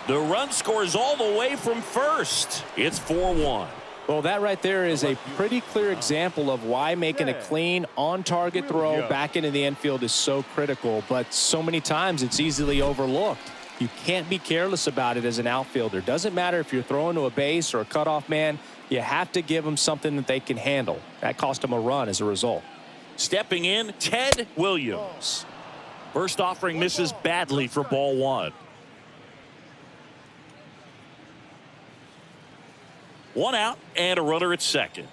The run scores all the way from first. It's 4-1. Well, that right there is a pretty clear example of why making a clean, on-target throw back into the infield is so critical. But so many times it's easily overlooked. You can't be careless about it as an outfielder. Doesn't matter if you're throwing to a base or a cutoff man. You have to give them something that they can handle. That cost them a run as a result. Stepping in, Ted Williams. First offering misses badly for ball 1. 1 out and a runner at second.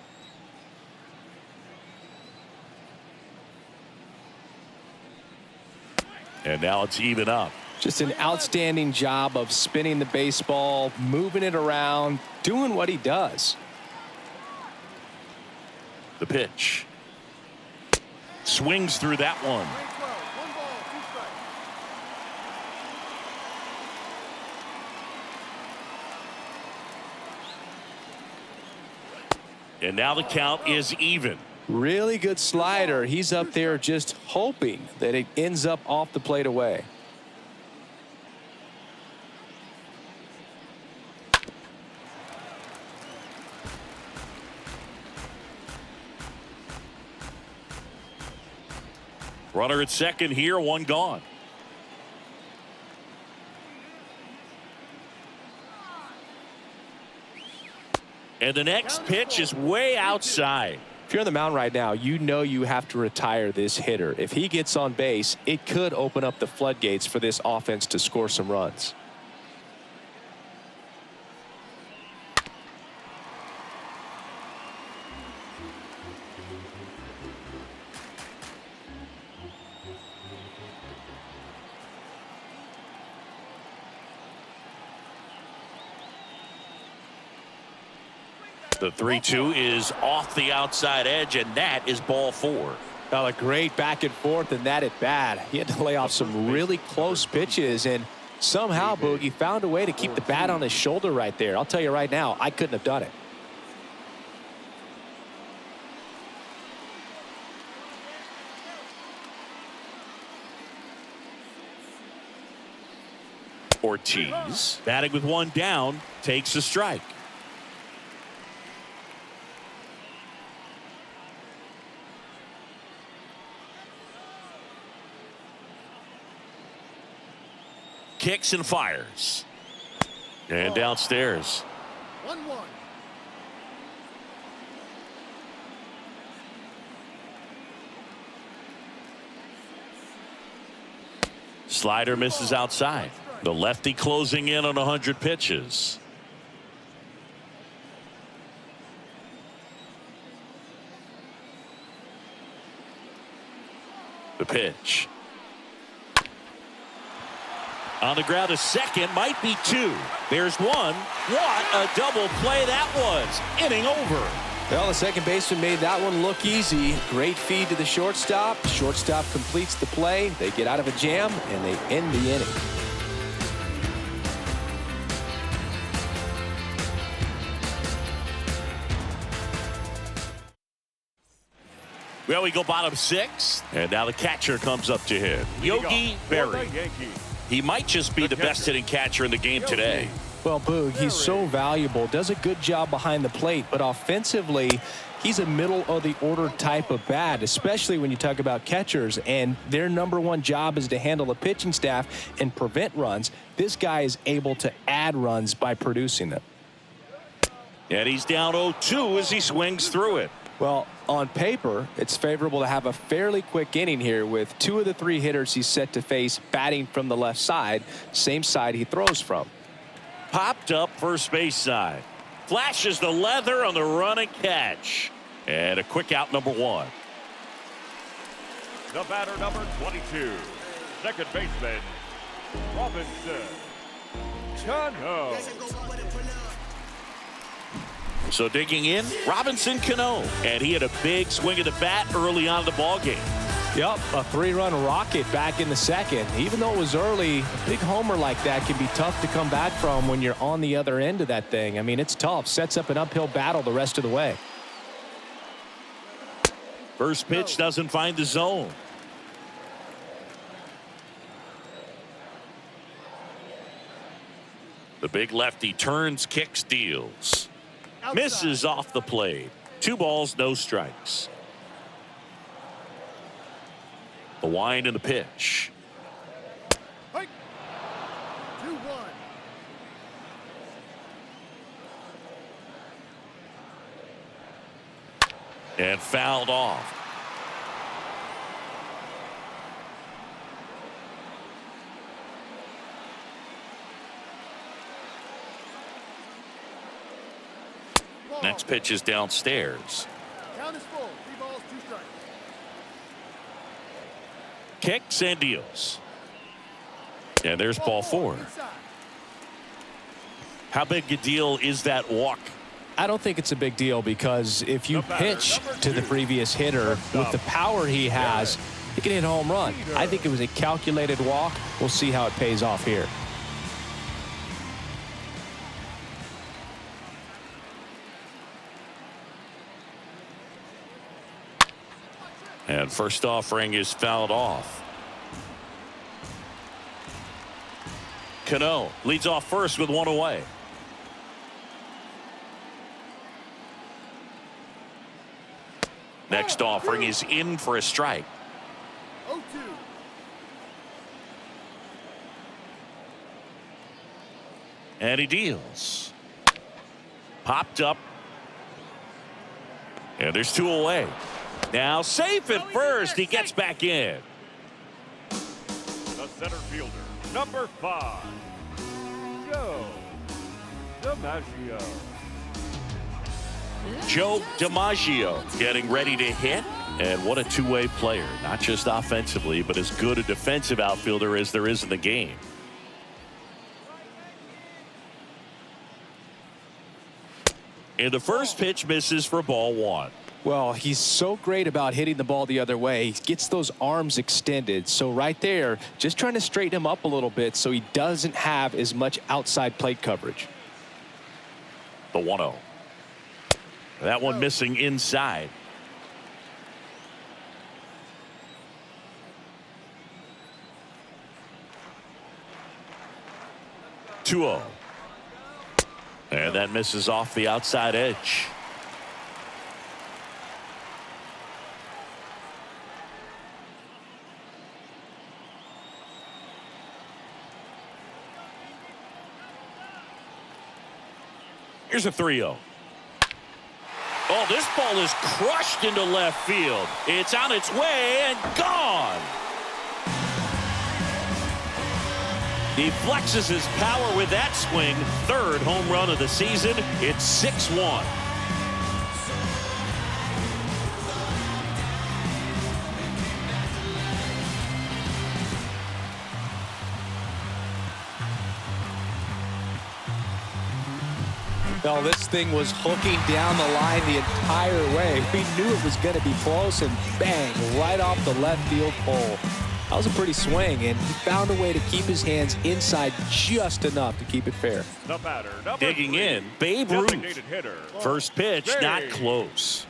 And now it's even up. Just an outstanding job of spinning the baseball, moving it around, doing what he does. The pitch. Swings through that one. 12. 1 ball, 2 strikes. And now the count is even. Really good slider. He's up there just hoping that it ends up off the plate away. Runner at second here, 1 gone. And the next pitch is way outside. If you're on the mound right now, you know you have to retire this hitter. If he gets on base, it could open up the floodgates for this offense to score some runs. The 3-2 is off the outside edge, and that is ball 4. Well, a great back and forth, and that at bat. He had to lay off some really close pitches, and somehow Boogie found a way to keep the bat on his shoulder right there. I'll tell you right now, I couldn't have done it. Ortiz, batting with one down, takes a strike. Kicks and fires. And downstairs. 1-1. Slider misses outside. The lefty closing in on 100 pitches. The pitch. On the ground, a second, might be 2. There's 1. What a double play that was. Inning over. Well, the second baseman made that one look easy. Great feed to the shortstop. Shortstop completes the play. They get out of a jam, and they end the inning. Well, we go bottom 6, and now the catcher comes up to hit. Yogi Berra. He might just be the best hitting catcher in the game today. Well, Boog, he's so valuable, does a good job behind the plate, but offensively, he's a middle of the order type of bat, especially when you talk about catchers, and their #1 job is to handle the pitching staff and prevent runs. This guy is able to add runs by producing them. And he's down 0-2 as he swings through it. Well, on paper, it's favorable to have a fairly quick inning here with 2 of the 3 hitters he's set to face batting from the left side, same side he throws from. Popped up first base side. Flashes the leather on the run and catch. And a quick out, #1. The batter, number 22, second baseman, Robinson Cano. So digging in, Robinson Cano. And he had a big swing of the bat early on in the ballgame. Yep, a 3-run rocket back in the second. Even though it was early, a big homer like that can be tough to come back from when you're on the other end of that thing. I mean, it's tough. Sets up an uphill battle the rest of the way. First pitch doesn't find the zone. The big lefty turns, kicks, deals. Misses off the plate. 2 balls, no strikes. The wind and the pitch. 2-1. And fouled off. Next pitch is downstairs. Count is full. 3 balls, 2 strikes. Kicks and deals. And there's ball 4. Inside. How big a deal is that walk? I don't think it's a big deal because if you pitch to the previous hitter with the power he has, he can hit a home run. I think it was a calculated walk. We'll see how it pays off here. And first offering is fouled off. Cano leads off first with 1 away. Next offering is in for a strike. 0-2. And he deals. Popped up. And there's 2 away. Now safe at first. He gets back in. The center fielder, number 5, Joe DiMaggio. Joe DiMaggio getting ready to hit. And what a two-way player. Not just offensively, but as good a defensive outfielder as there is in the game. And the first pitch misses for ball one. Well, he's so great about hitting the ball the other way. He gets those arms extended. So right there, just trying to straighten him up a little bit so he doesn't have as much outside plate coverage. The 1-0. That one missing inside. (2-0). And that misses off the outside edge. Here's a 3-0. Oh, this ball is crushed into left field. It's on its way and gone. He flexes his power with that swing. Third home run of the season. It's 6-1. Well, this thing was hooking down the line the entire way. We knew it was going to be close, and bang, right off the left field pole. That was a pretty swing, and he found a way to keep his hands inside just enough to keep it fair. The batter, Digging three, in, Babe Ruth. designated hitter. First pitch, Babe not close.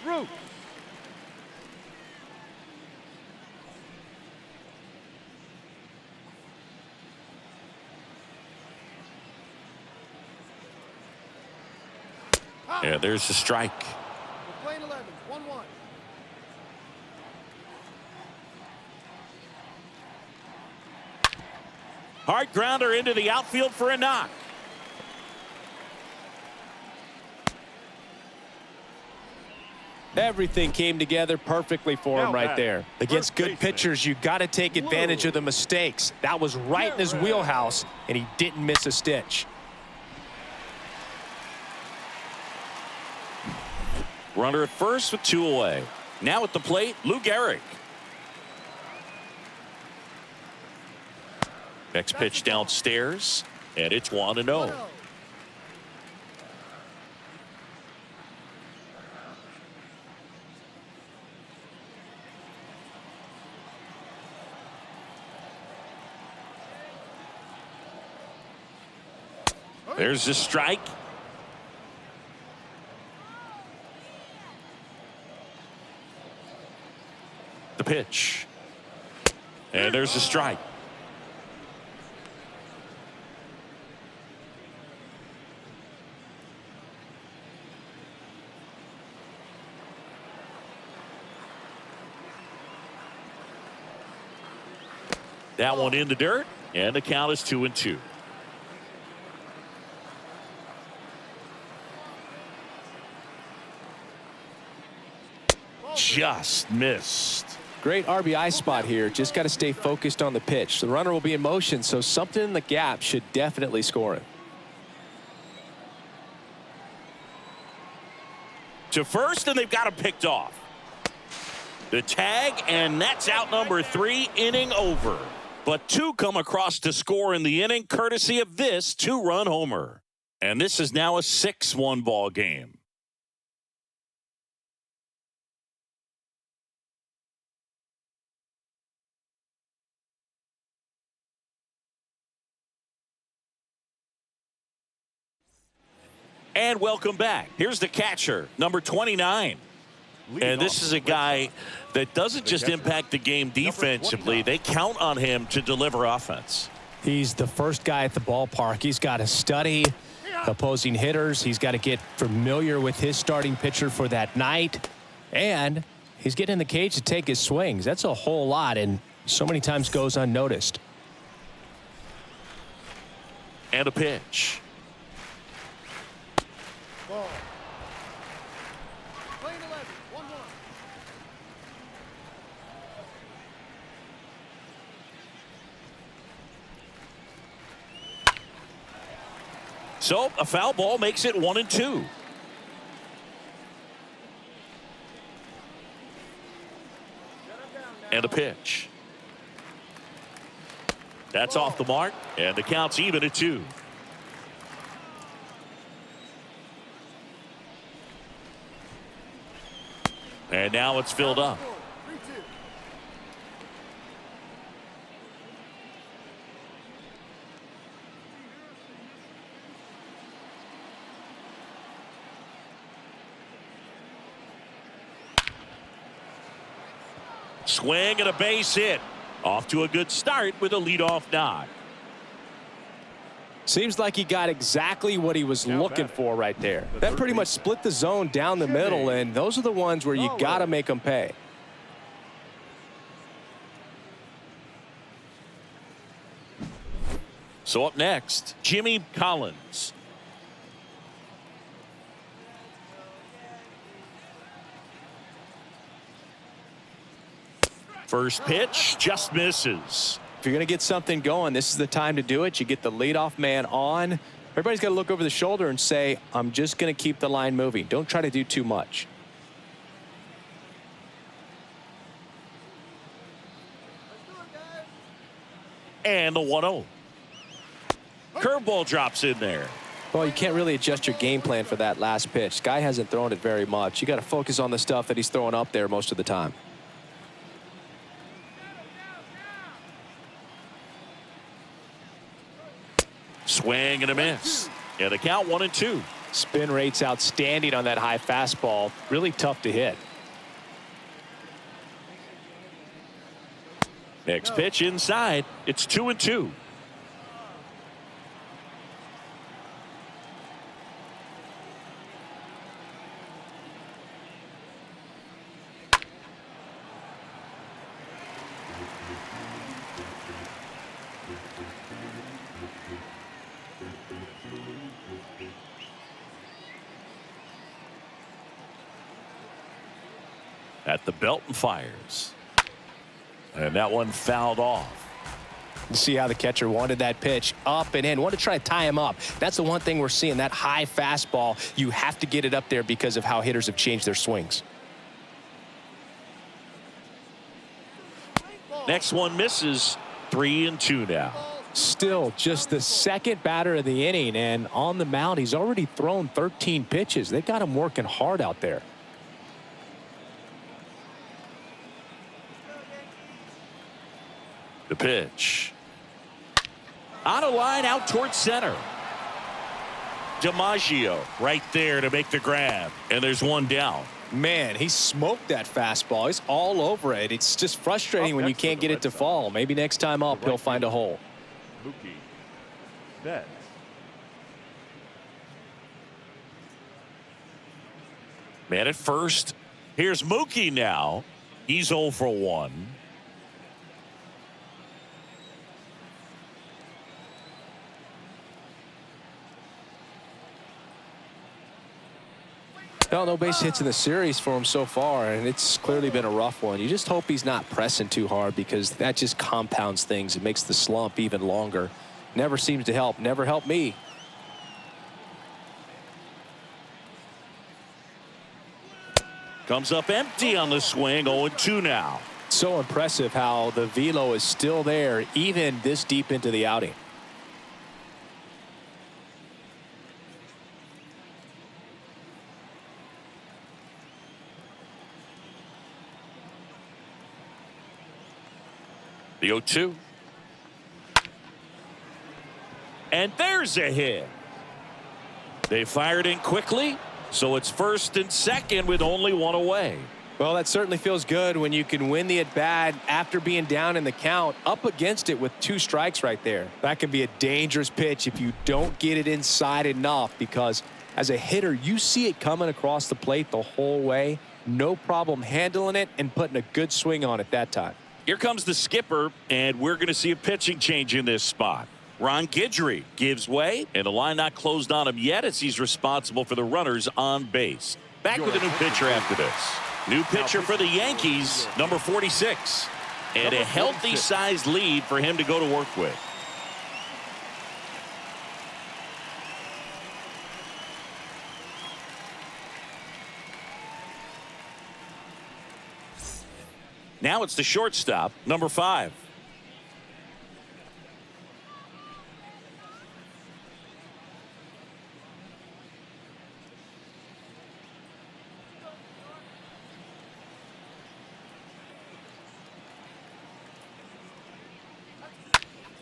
Ruth. Yeah, there's the strike. We're playing 11, 1-1. Hard grounder into the outfield for a knock. Everything came together perfectly for him right there. Against good pitchers, you got to take advantage of the mistakes. That was right in his wheelhouse, and he didn't miss a stitch. Runner at first with 2 away. Now at the plate, Lou Gehrig. Next pitch downstairs, and it's 1-0. There's the strike. The pitch. And there's the strike. That one in the dirt, and the count is 2-2. Just missed. Great RBI spot here. Just got to stay focused on the pitch. The runner will be in motion, so something in the gap should definitely score him. To first, and they've got him picked off. The tag, and that's out number 3, inning over. But 2 come across to score in the inning, courtesy of this 2-run homer. And this is now a 6-1 ball game. And welcome back. Here's the catcher, number 29. And this is a guy that doesn't just impact the game defensively. They count on him to deliver offense. He's the first guy at the ballpark. He's got to study opposing hitters. He's got to get familiar with his starting pitcher for that night. And he's getting in the cage to take his swings. That's a whole lot, and so many times goes unnoticed. And a pitch. Ball. Playing 11, 1-1. So a foul ball makes it 1-2. And a pitch. That's off the mark, and the count's even at 2. And now it's filled up. 3-2. Swing and a base hit. Off to a good start with a leadoff knock. Seems like he got exactly what he was looking for right there. That pretty much split the zone down the middle, and those are the ones where you got to make them pay. So up next, Jimmy Collins. First pitch just misses. If you're going to get something going, this is the time to do it. You get the leadoff man on. Everybody's got to look over the shoulder and say, I'm just going to keep the line moving. Don't try to do too much. And the 1-0. Curveball drops in there. Well, you can't really adjust your game plan for that last pitch. Guy hasn't thrown it very much. You got to focus on the stuff that he's throwing up there most of the time. Swing and a miss. Yeah, the count 1-2. Spin rate's outstanding on that high fastball. Really tough to hit. Next pitch inside. It's 2-2. At the belt and fires. And that one fouled off. You see how the catcher wanted that pitch up and in. Want to try to tie him up. That's the one thing we're seeing, that high fastball. You have to get it up there because of how hitters have changed their swings. Next one misses. 3-2 now. Still just the second batter of the inning, and on the mound, he's already thrown 13 pitches. They've got him working hard out there. The pitch. On a line out towards center. DiMaggio right there to make the grab. And there's one down. Man, he smoked that fastball. He's all over it. It's just frustrating when you can't get it to fall. Maybe next time up, he'll find a hole. Mookie Betts. Man at first. Here's Mookie now. He's 0 for 1. Well, no base hits in the series for him so far, and it's clearly been a rough one. You just hope he's not pressing too hard because that just compounds things. It makes the slump even longer. Never seems to help. Never helped me. Comes up empty on the swing. 0-2 now. So impressive how the velo is still there even this deep into the outing. The 0-2. And there's a hit. They fired in quickly, so it's first and second with only one away. Well, that certainly feels good when you can win the at-bat after being down in the count, up against it with 2 strikes right there. That can be a dangerous pitch if you don't get it inside enough, because as a hitter, you see it coming across the plate the whole way. No problem handling it and putting a good swing on it that time. Here comes the skipper, and we're going to see a pitching change in this spot. Ron Guidry gives way, and the line not closed on him yet as he's responsible for the runners on base. Back with a new pitcher after this. New pitcher for the Yankees, number 46. And a healthy-sized lead for him to go to work with. Now it's the shortstop, number 5.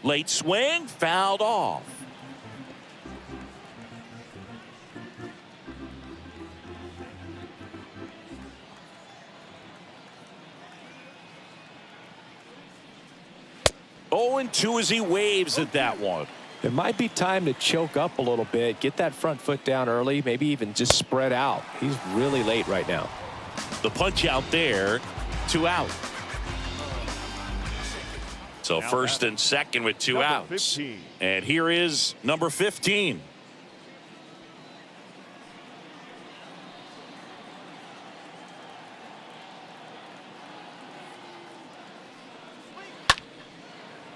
Late swing, fouled off. Oh, and 2 as he waves at that one. It might be time to choke up a little bit, get that front foot down early, maybe even just spread out. He's really late right now. The punch out there, 2 out. So first and second with 2 outs. 15. And here is number 15.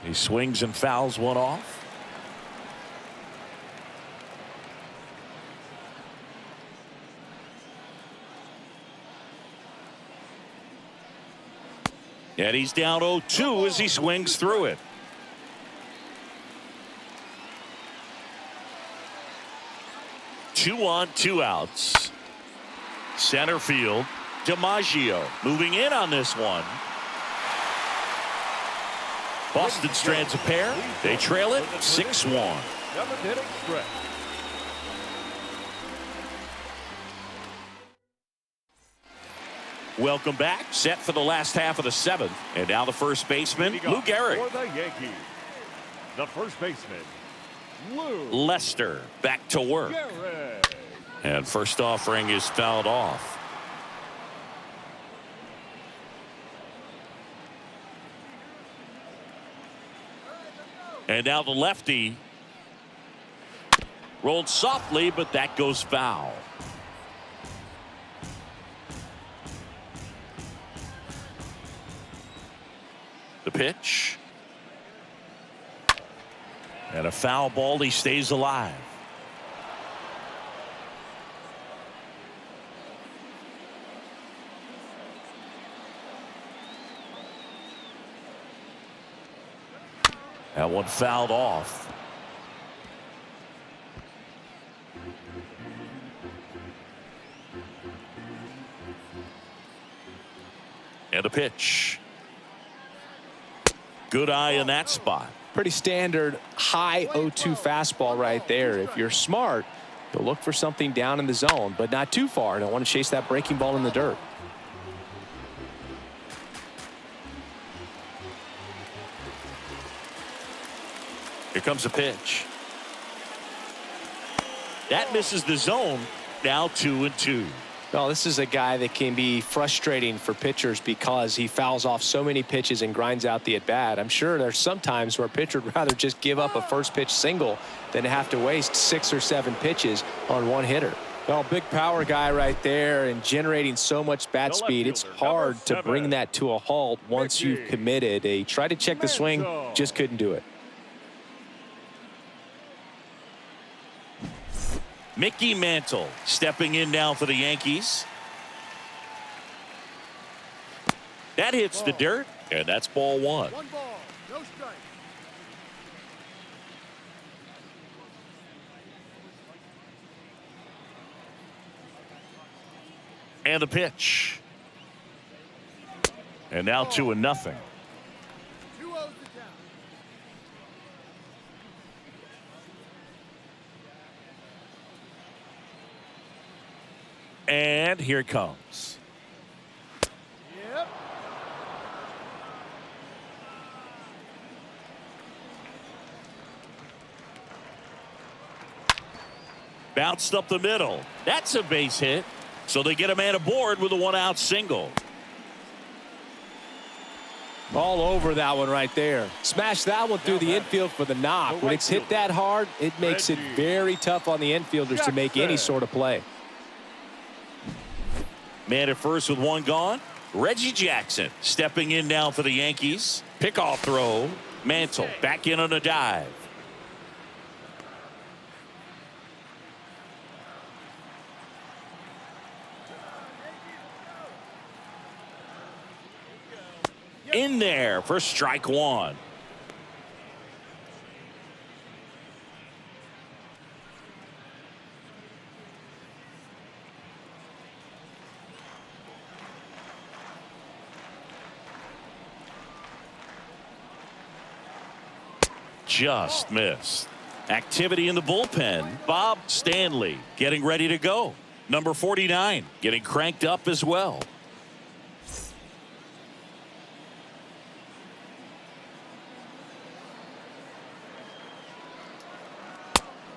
He swings and fouls one off. And he's down 0-2 as he swings through it. Two on, 2 outs. Center field, DiMaggio moving in on this one. Boston strands a pair. They trail it 6-1. 7th-inning stretch. Welcome back. Set for the last half of the 7th. And now the first baseman, Lou Gehrig. For the Yankees, the first baseman, Lou Lester back to work. Gehrig. And first offering is fouled off. And now the lefty rolled softly, but that goes foul. The pitch. And a foul ball. He stays alive. That one fouled off. And a pitch. Good eye in that spot. Pretty standard high 0-2 fastball right there. If you're smart, you'll look for something down in the zone, but not too far. Don't want to chase that breaking ball in the dirt. Here comes a pitch. That misses the zone. Now 2-2. Well, this is a guy that can be frustrating for pitchers because he fouls off so many pitches and grinds out the at-bat. I'm sure there's some times where a pitcher would rather just give up a first pitch single than have to waste 6 or 7 pitches on one hitter. Well, big power guy right there and generating so much bat speed. It's hard to bring that to a halt once you've committed. He tried to check the swing, just couldn't do it. Mickey Mantle stepping in now for the Yankees. That hits the dirt, and that's ball 1. 1 ball, no strike. And the pitch. And now 2-0. 2-0 the count. And here it comes. Yep. Bounced up the middle. That's a base hit. So they get a man aboard with a 1-out single. All over that one right there. Smash that one through the infield for the knock. When it's hit that hard, it makes it very tough on the infielders to make any sort of play. Man at first with 1 gone. Reggie Jackson stepping in now for the Yankees. Pickoff throw. Mantle back in on a dive. In there for strike 1. just missed. Activity in the bullpen. Bob Stanley getting ready to go. Number 49 getting cranked up as well.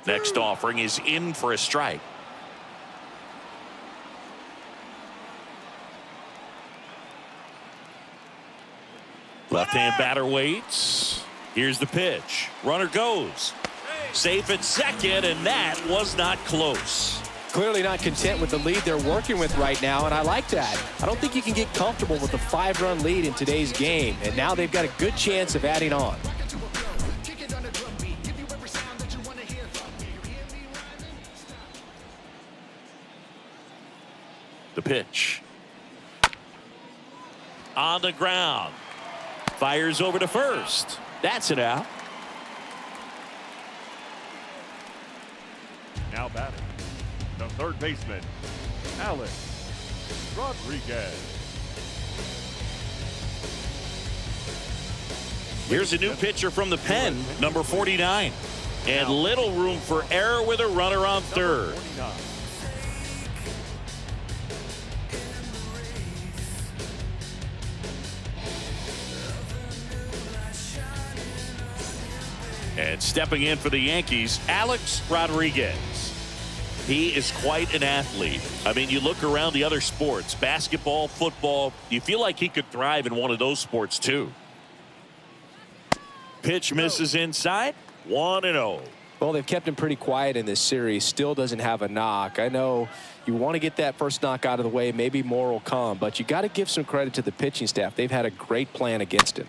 Next offering is in for a strike. Left-hand batter waits. Here's the pitch. Runner goes. Safe at second, and that was not close. Clearly not content with the lead they're working with right now, and I like that. I don't think you can get comfortable with a 5-run lead in today's game, and now they've got a good chance of adding on. The pitch. On the ground. Fires over to first. That's it out. Now batting, the third baseman, Alex Rodriguez. Here's a new pitcher from the pen, number 49. And little room for error with a runner on third. And stepping in for the Yankees, Alex Rodriguez. He is quite an athlete. I mean, you look around the other sports, basketball, football, you feel like he could thrive in one of those sports too. Pitch misses inside, 1-0. Well, they've kept him pretty quiet in this series. Still doesn't have a knock. I know you want to get that first knock out of the way. Maybe more will come, but you got to give some credit to the pitching staff. They've had a great plan against him.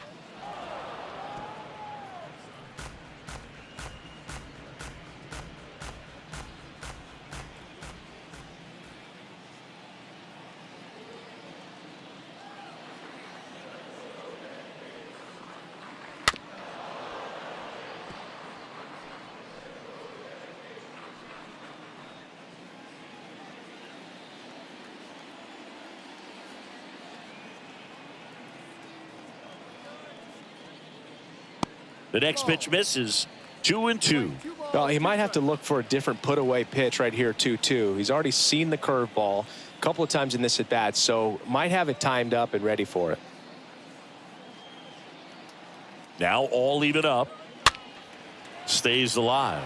The next pitch misses, 2-2. Well, he might have to look for a different put-away pitch right here, 2-2. He's already seen the curveball a couple of times in this at-bat, so might have it timed up and ready for it. Now all even up. Stays alive.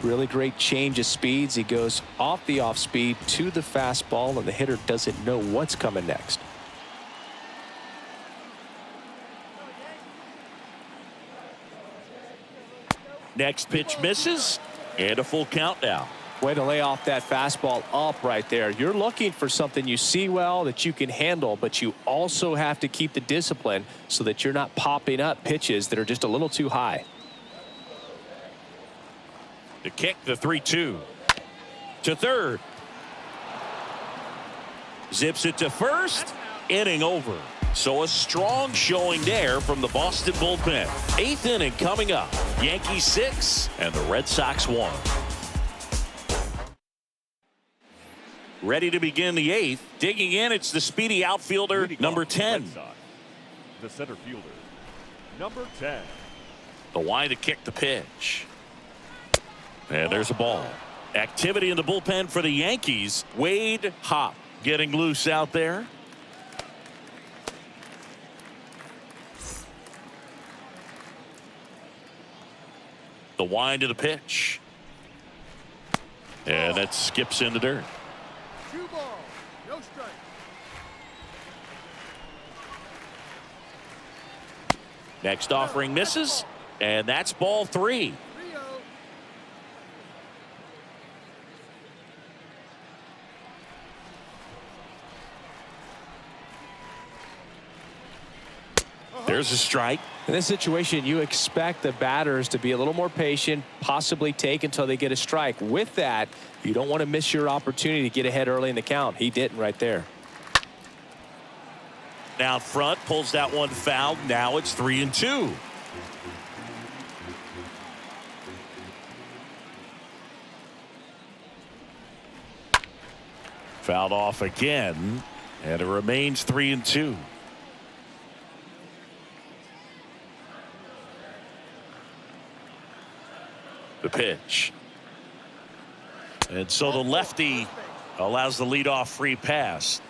Really great change of speeds. He goes off the off-speed to the fastball, and the hitter doesn't know what's coming next. Next pitch misses, and a full count now. Way to lay off that fastball up right there. You're looking for something you see well that you can handle, but you also have to keep the discipline so that you're not popping up pitches that are just a little too high. The kick, the 3-2. To third. Zips it to first. Inning over. So a strong showing there from the Boston bullpen. 8th inning coming up. Yankees 6 and the Red Sox 1. Ready to begin the 8th. Digging in, it's the speedy outfielder, number 10. The center fielder, number 10. The wide to kick the pitch. And there's a ball. Activity in the bullpen for the Yankees. Wade Hop getting loose out there. The wind of the pitch. And that skips in the dirt. 2 balls, no strike. Next offering misses. And that's ball 3. 3-0. There's a strike. In this situation, you expect the batters to be a little more patient, possibly take until they get a strike. With that, you don't want to miss your opportunity to get ahead early in the count. He didn't right there. Down front, pulls that one foul. Now it's 3-2. Fouled off again, and it remains 3-2. The pitch. And so the lefty allows the leadoff free pass.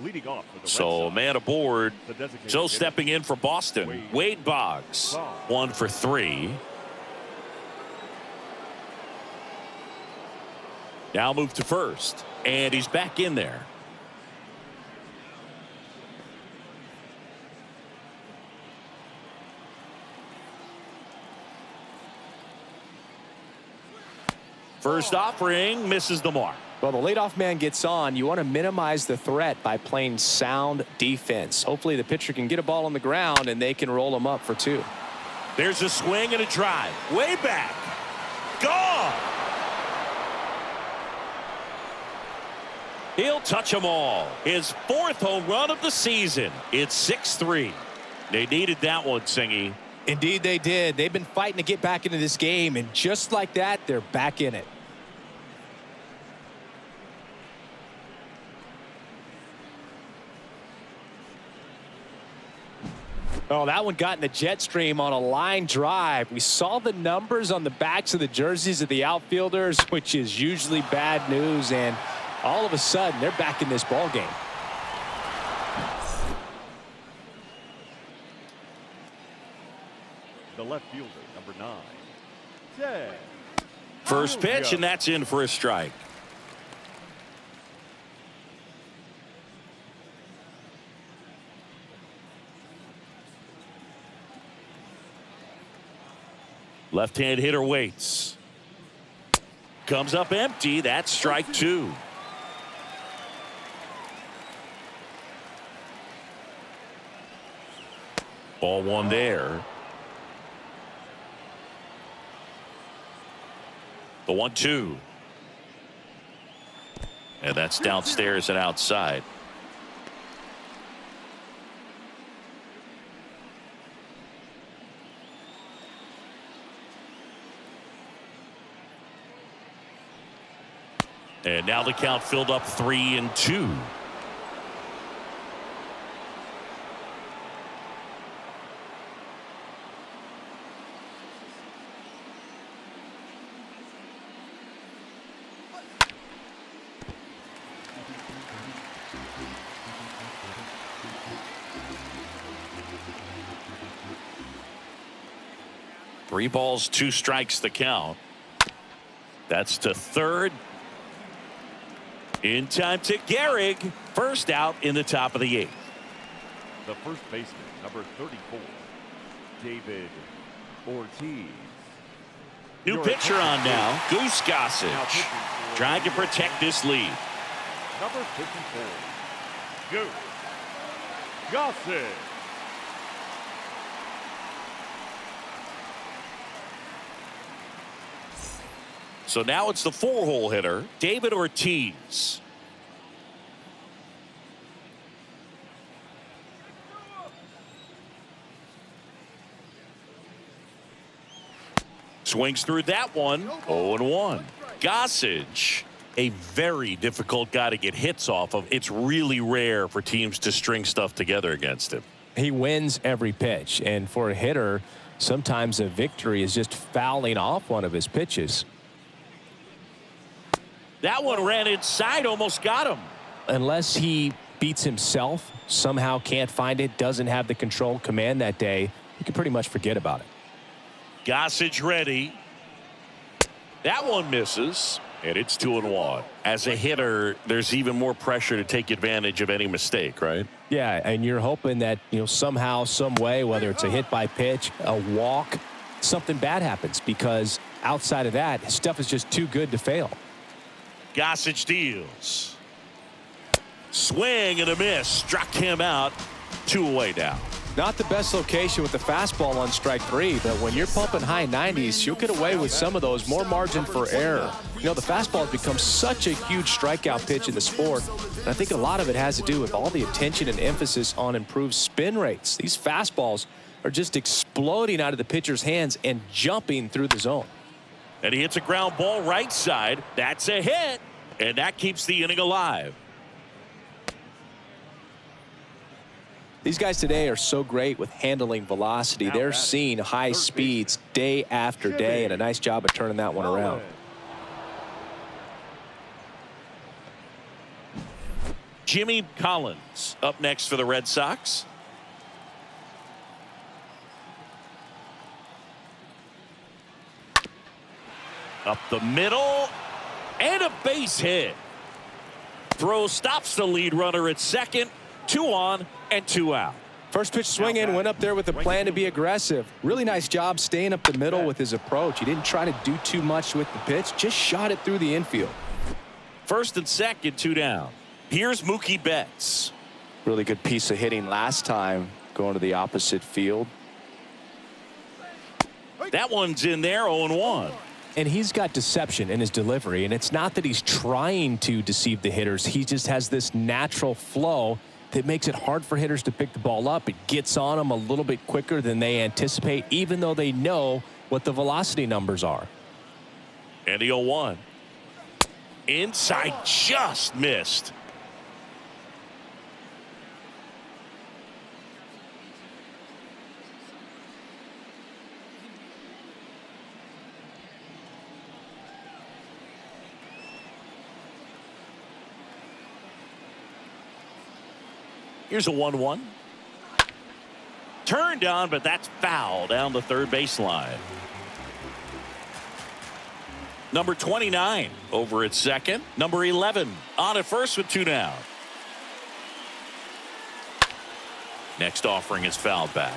Leading off for the So Red man aboard. Sox, the designated So hitter, stepping in for Boston, Wade Boggs, 1 for 3. Now move to first, and he's back in there. First offering misses the mark. Well, the leadoff man gets on. You want to minimize the threat by playing sound defense. Hopefully the pitcher can get a ball on the ground and they can roll him up for 2. There's a swing and a drive. Way back. Gone. He'll touch them all. His 4th home run of the season. It's 6-3. They needed that one, Singy. Indeed they did. They've been fighting to get back into this game, and just like that, they're back in it. Oh, that one got in the jet stream on a line drive. We saw the numbers on the backs of the jerseys of the outfielders, which is usually bad news, and all of a sudden they're back in this ball game. The left fielder, number 9, Ted. First pitch, and that's in for a strike. Left-hand hitter waits. Comes up empty. That's strike 2. Ball 1 there. The 1-2. And that's downstairs and outside. And now the count filled up 3-2. Three balls, 2 strikes the count. That's to third. In time to Gehrig. First out in the top of the 8th. The first baseman, number 34, David Ortiz. New pitcher on now, Goose Gossage, trying to protect this lead. Number 54, Goose Gossage. So now it's the 4-hole hitter, David Ortiz. Swings through that one. 0-1. Gossage, a very difficult guy to get hits off of. It's really rare for teams to string stuff together against him. He wins every pitch, and for a hitter, sometimes a victory is just fouling off one of his pitches. That one ran inside, almost got him. Unless he beats himself, somehow can't find it, doesn't have the control command that day, you can pretty much forget about it. Gossage ready. That one misses, and it's 2-1. As a hitter, there's even more pressure to take advantage of any mistake, right? Yeah, and you're hoping that, somehow, some way, whether it's a hit by pitch, a walk, something bad happens, because outside of that, stuff is just too good to fail. Gossage deals. Swing and a miss. Struck him out. 2 away now. Not the best location with the fastball on strike 3, but when you're pumping high 90s, you'll get away with some of those, more margin for error. The fastball has become such a huge strikeout pitch in the sport, and I think a lot of it has to do with all the attention and emphasis on improved spin rates. These fastballs are just exploding out of the pitcher's hands and jumping through the zone. And he hits a ground ball right side. That's a hit, and that keeps the inning alive. These guys today are so great with handling velocity. They're seeing high speeds day after day, and a nice job of turning that one around. Jimmy Collins up next for the Red Sox. Up the middle, and a base hit. Throw stops the lead runner at second. 2 on and 2 out. First pitch swinging, went up there with a plan to be aggressive. Really nice job staying up the middle with his approach. He didn't try to do too much with the pitch, just shot it through the infield. First and second, 2 down. Here's Mookie Betts. Really good piece of hitting last time, going to the opposite field. That one's in there, 0-1. And he's got deception in his delivery, and it's not that he's trying to deceive the hitters. He just has this natural flow that makes it hard for hitters to pick the ball up. It gets on them a little bit quicker than they anticipate, even though they know what the velocity numbers are. And the 0-1. Inside, just missed. Here's a 1-1. Turned on, but that's foul down the third baseline. Number 29 over at second. Number 11 on at first with 2 down. Next offering is fouled back.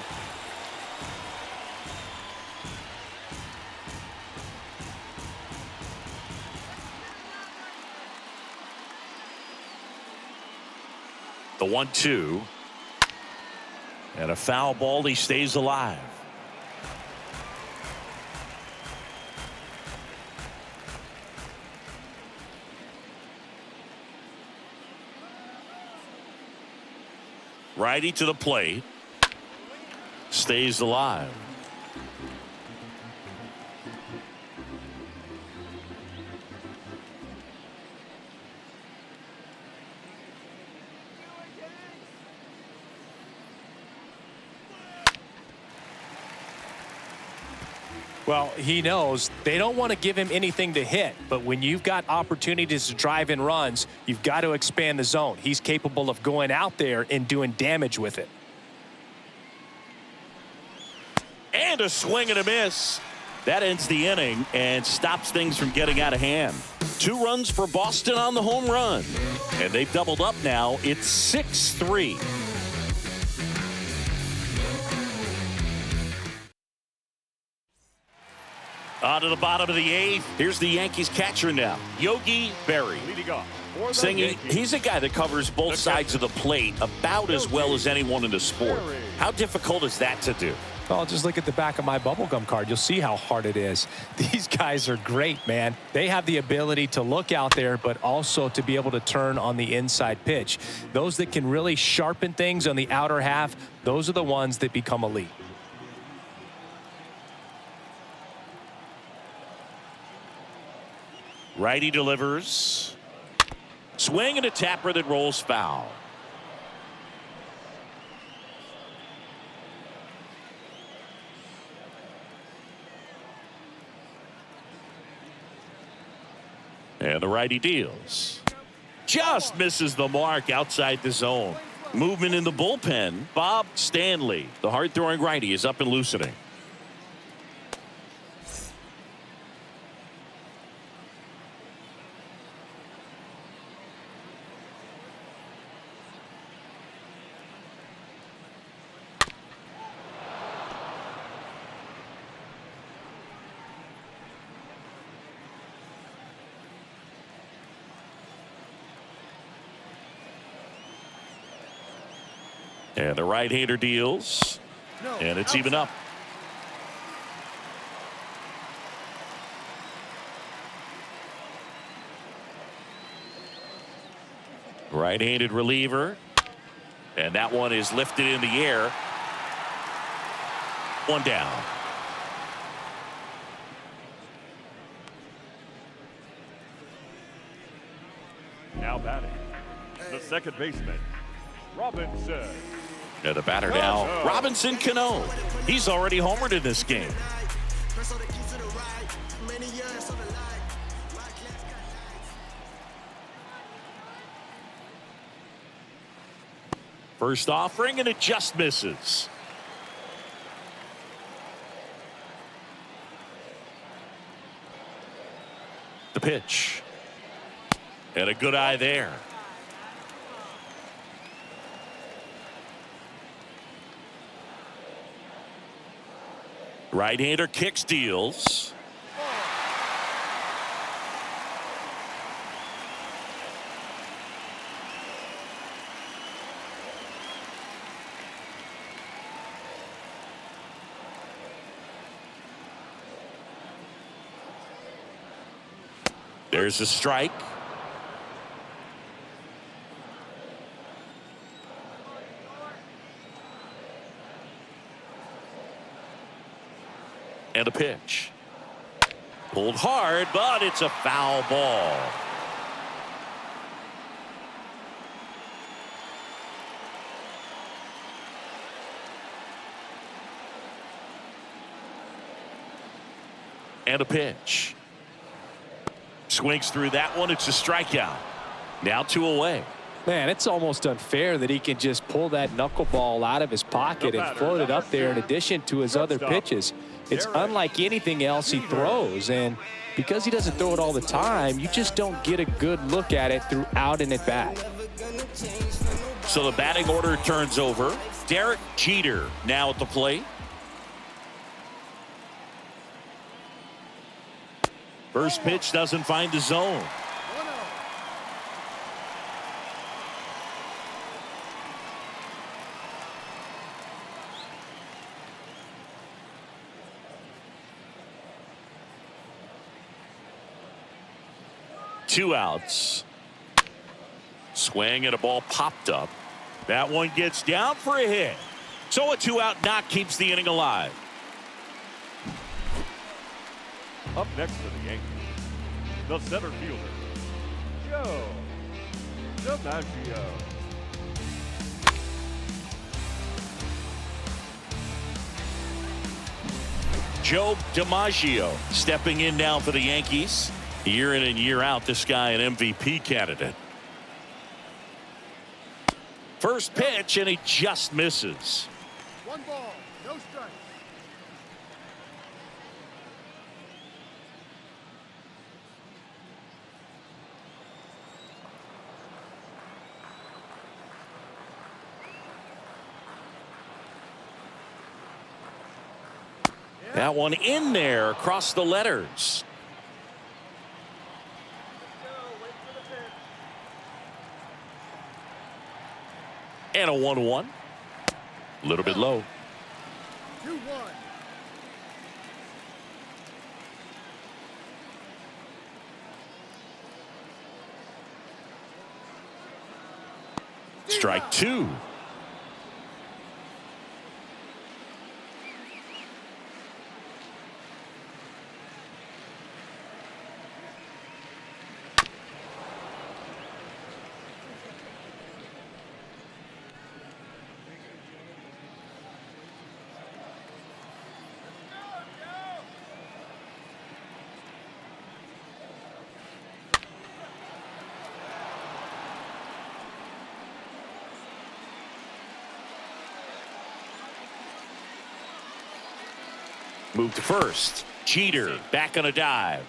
The 1-2. And a foul ball. He stays alive. Righty to the plate. Stays alive. Well, he knows they don't want to give him anything to hit, but when you've got opportunities to drive in runs, you've got to expand the zone. He's capable of going out there and doing damage with it. And a swing and a miss. That ends the inning and stops things from getting out of hand. 2 runs for Boston on the home run. And they've doubled up now. It's 6-3. On to the bottom of the 8th. Here's the Yankees catcher now, Yogi Berra. Singing, he's a guy that covers both sides of the plate about as well as anyone in the sport. How difficult is that to do? Well, just look at the back of my bubblegum card. You'll see how hard it is. These guys are great, man. They have the ability to look out there, but also to be able to turn on the inside pitch. Those that can really sharpen things on the outer half, those are the ones that become elite. Righty delivers. Swing and a tapper that rolls foul. And the righty deals. Just misses the mark outside the zone. Movement in the bullpen. Bob Stanley, the hard-throwing righty, is up and loosening. And the right-hander deals. And it's even up. Right-handed reliever. And that one is lifted in the air. 1 down. Now batting, the second baseman, Robinson. And the batter now, Robinson Cano. He's already homered in this game. First offering, and it just misses. The pitch. And a good eye there. Right-hander kicks, deals. There's a strike. And a pitch. Pulled hard, but it's a foul ball. And a pitch. Swings through that one. It's a strikeout. Now 2 away. Man, it's almost unfair that he can just pull that knuckleball out of his pocket and float it up there in addition to his other pitches. It's unlike anything else he throws, and because he doesn't throw it all the time, you just don't get a good look at it throughout an at-bat. So the batting order turns over. Derek Jeter now at the plate. First pitch doesn't find the zone. 2 outs. Swing and a ball popped up. That one gets down for a hit. So a 2-out knock keeps the inning alive. Up next for the Yankees, the center fielder, Joe DiMaggio. Joe DiMaggio stepping in now for the Yankees. Year in and year out, this guy an MVP candidate. First pitch, and he just misses. 1 ball, no strikes. That one in there across the letters. And a 1-1. A little bit low. 2-1. Strike 2. Move to first. Jeter back on a dive.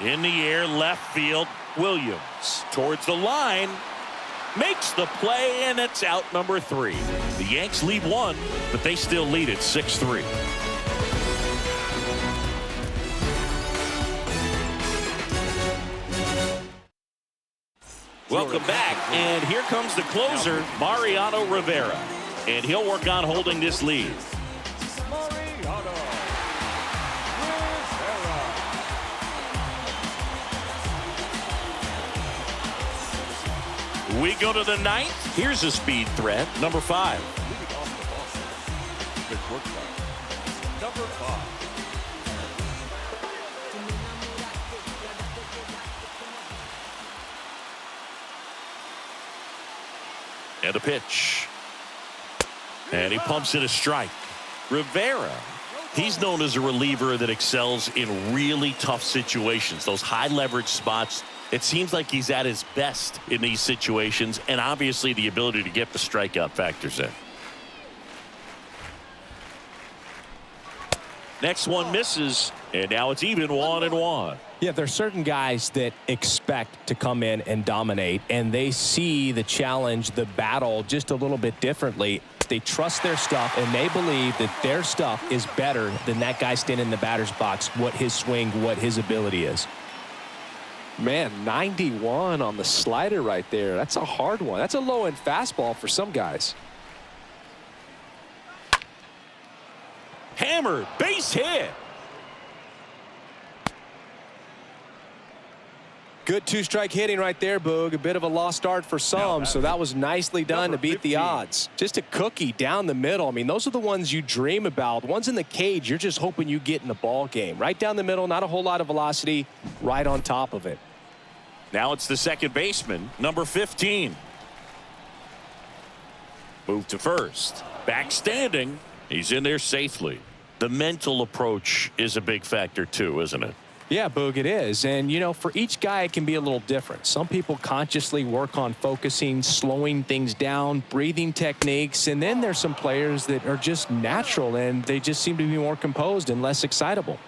In the air, left field. Williams towards the line. Makes the play, and it's out number 3. The Yanks lead 1, but they still lead at 6-3. Welcome back, and here comes the closer, Mariano Rivera, and he'll work on holding this lead. Mariano We go to the 9th. Here's a speed threat, number 5. shortstop. Number 5. And a pitch. And he pumps it a strike. Rivera, he's known as a reliever that excels in really tough situations. Those high leverage spots. It seems like he's at his best in these situations. And obviously the ability to get the strikeout factors in. Next one misses. And now it's even 1-1. Yeah, there's certain guys that expect to come in and dominate, and they see the challenge, the battle just a little bit differently. They trust their stuff, and they believe that their stuff is better than that guy standing in the batter's box, what his swing, what his ability is. Man, 91 on the slider right there. That's a hard one. That's a low-end fastball for some guys. Hammered, base hit. Good two-strike hitting right there, Boog. A bit of a lost start for some, so that was nicely done to beat the odds. Just a cookie down the middle. I mean, those are the ones you dream about. Ones in the cage, you're just hoping you get in the ball game. Right down the middle, not a whole lot of velocity, right on top of it. Now it's the second baseman, number 15. Move to first. Back standing. He's in there safely. The mental approach is a big factor too, isn't it? Yeah, Boog, it is. And, you know, for each guy, it can be a little different. Some people consciously work on focusing, slowing things down, breathing techniques. And then there's some players that are just natural and they just seem to be more composed and less excitable.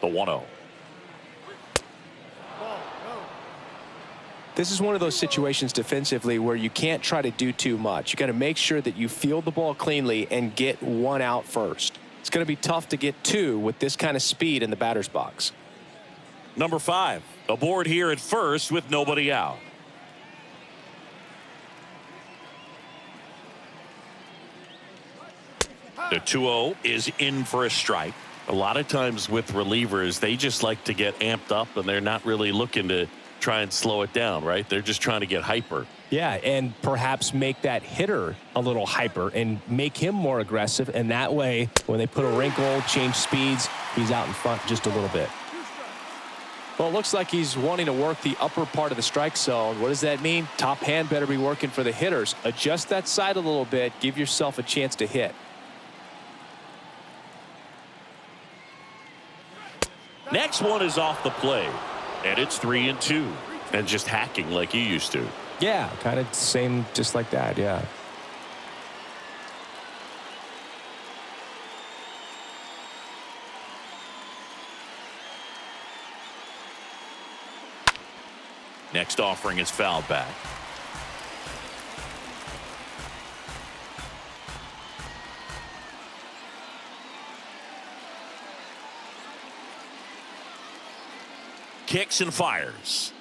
The 1-0. This is one of those situations defensively where you can't try to do too much. You got to make sure that you field the ball cleanly and get one out first. It's going to be tough to get two with this kind of speed in the batter's box. Number 5 aboard here at first with nobody out. The 2-0 is in for a strike. A lot of times with relievers, they just like to get amped up and they're not really looking to try and slow it down, right? They're just trying to get hyper. Yeah, and perhaps make that hitter a little hyper and make him more aggressive. And that way, when they put a wrinkle, change speeds, he's out in front just a little bit. Well, it looks like he's wanting to work the upper part of the strike zone. What does that mean? Top hand better be working for the hitters. Adjust that side a little bit. Give yourself a chance to hit. Next one is off the plate. And it's 3-2. And just hacking like you used to. Yeah, kind of same, just like that, yeah. Next offering is fouled back. Kicks and fires.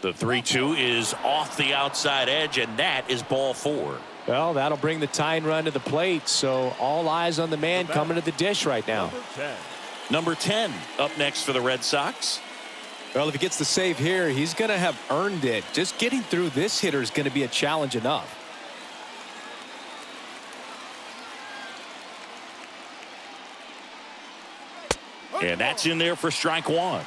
The 3-2 is off the outside edge, and that is ball 4. Well, that'll bring the tying run to the plate, so all eyes on the man coming to the dish right now. Number 10 up next for the Red Sox. Well, if he gets the save here, he's going to have earned it. Just getting through this hitter is going to be a challenge enough. And that's in there for strike 1.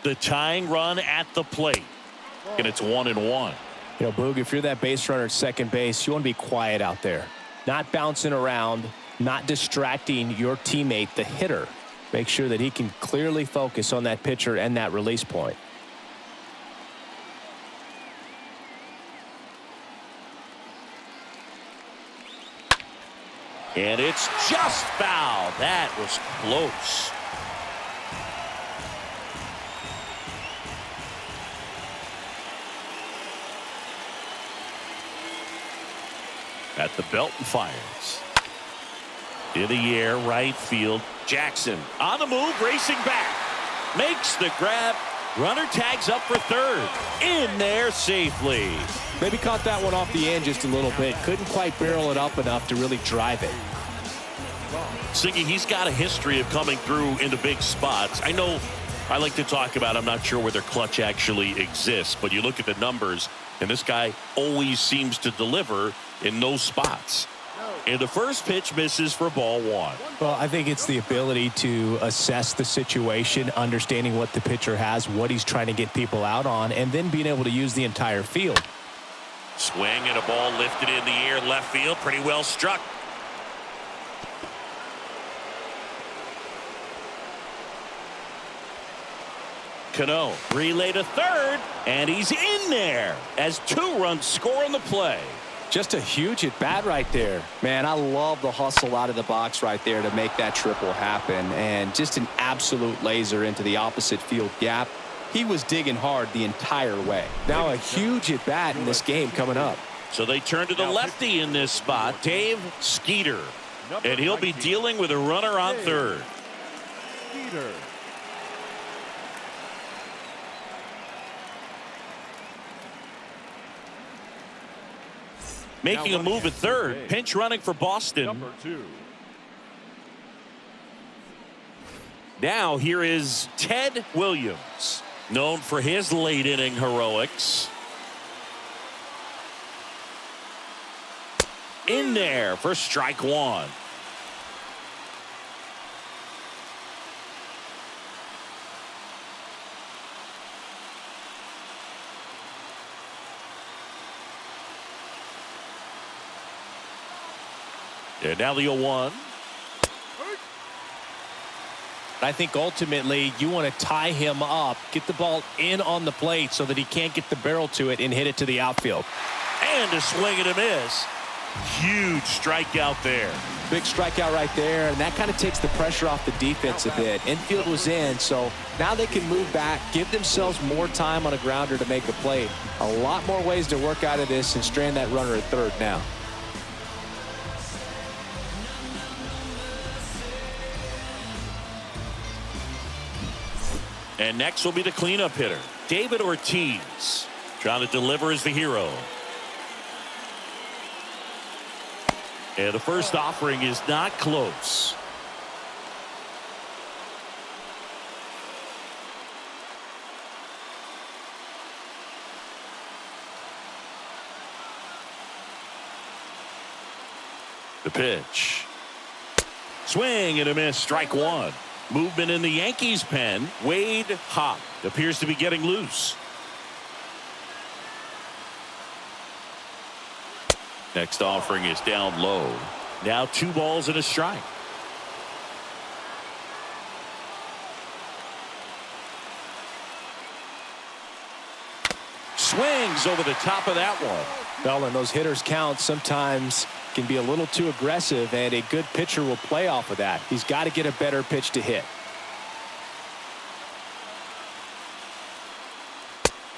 The tying run at the plate. And it's 1-1. You know, Boog, if you're that base runner at second base, you want to be quiet out there. Not bouncing around, not distracting your teammate, the hitter. Make sure that he can clearly focus on that pitcher and that release point. And it's just foul. That was close. At the belt and fires. In the air, right field. Jackson on the move, racing back. Makes the grab. Runner tags up for third. In there safely. Maybe caught that one off the end just a little bit. Couldn't quite barrel it up enough to really drive it. Siggy, he's got a history of coming through into big spots. I know I like to talk about, I'm not sure where their clutch actually exists, but you look at the numbers, and this guy always seems to deliver in those spots. And the first pitch misses for ball one. Well, I think it's the ability to assess the situation, understanding what the pitcher has, what he's trying to get people out on, and then being able to use the entire field. Swing and a ball lifted in the air left field. Pretty well struck. Cano relay to third, and he's in there as 2 runs score on the play. Just a huge at bat right there. Man, I love the hustle out of the box right there to make that triple happen, and just an absolute laser into the opposite field gap. He was digging hard the entire way. Now a huge at bat in this game coming up. So they turn to the lefty in this spot, Dave Skeeter, and he'll be dealing with a runner on third. Skeeter. Making a move at third. Pinch running for Boston. Number 2. Now here is Ted Williams, known for his late inning heroics. In there for strike one. And now the 0-1. I think ultimately you want to tie him up, get the ball in on the plate so that he can't get the barrel to it and hit it to the outfield. And a swing and a miss. Huge strikeout there. Big strikeout right there, and that kind of takes the pressure off the defense a bit. Infield was in, so now they can move back, give themselves more time on a grounder to make a play. A lot more ways to work out of this and strand that runner at third now. And next will be the cleanup hitter, David Ortiz. Trying to deliver as the hero. And the first offering is not close. The pitch. Swing and a miss, strike one. Movement in the Yankees pen. Wade Hop appears to be getting loose. Next offering is down low. Now 2 balls and a strike. Swings over the top of that one. Well, and those hitters count sometimes can be a little too aggressive, and a good pitcher will play off of that. He's got to get a better pitch to hit.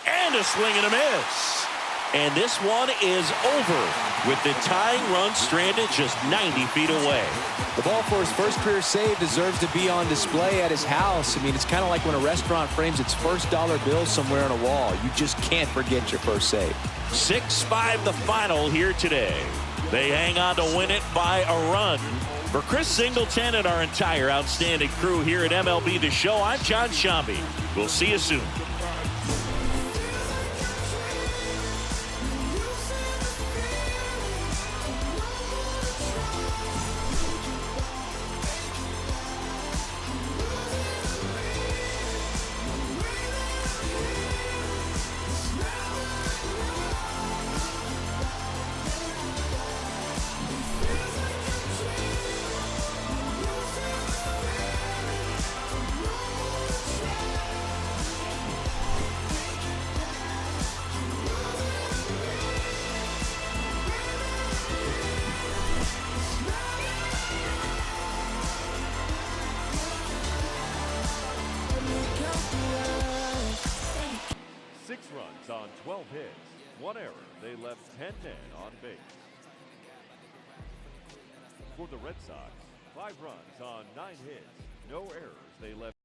And a swing and a miss. And this one is over with the tying run stranded just 90 feet away. The ball for his first career save deserves to be on display at his house. I mean, it's kind of like when a restaurant frames its first dollar bill somewhere on a wall. You just can't forget your first save. 6-5 the final here today. They hang on to win it by a run. For Chris Singleton and our entire outstanding crew here at MLB The Show, I'm John Shambi. We'll see you soon. On 12 hits, 1 error, they left 10 men on base. For the Red Sox, 5 runs on 9 hits, no errors, they left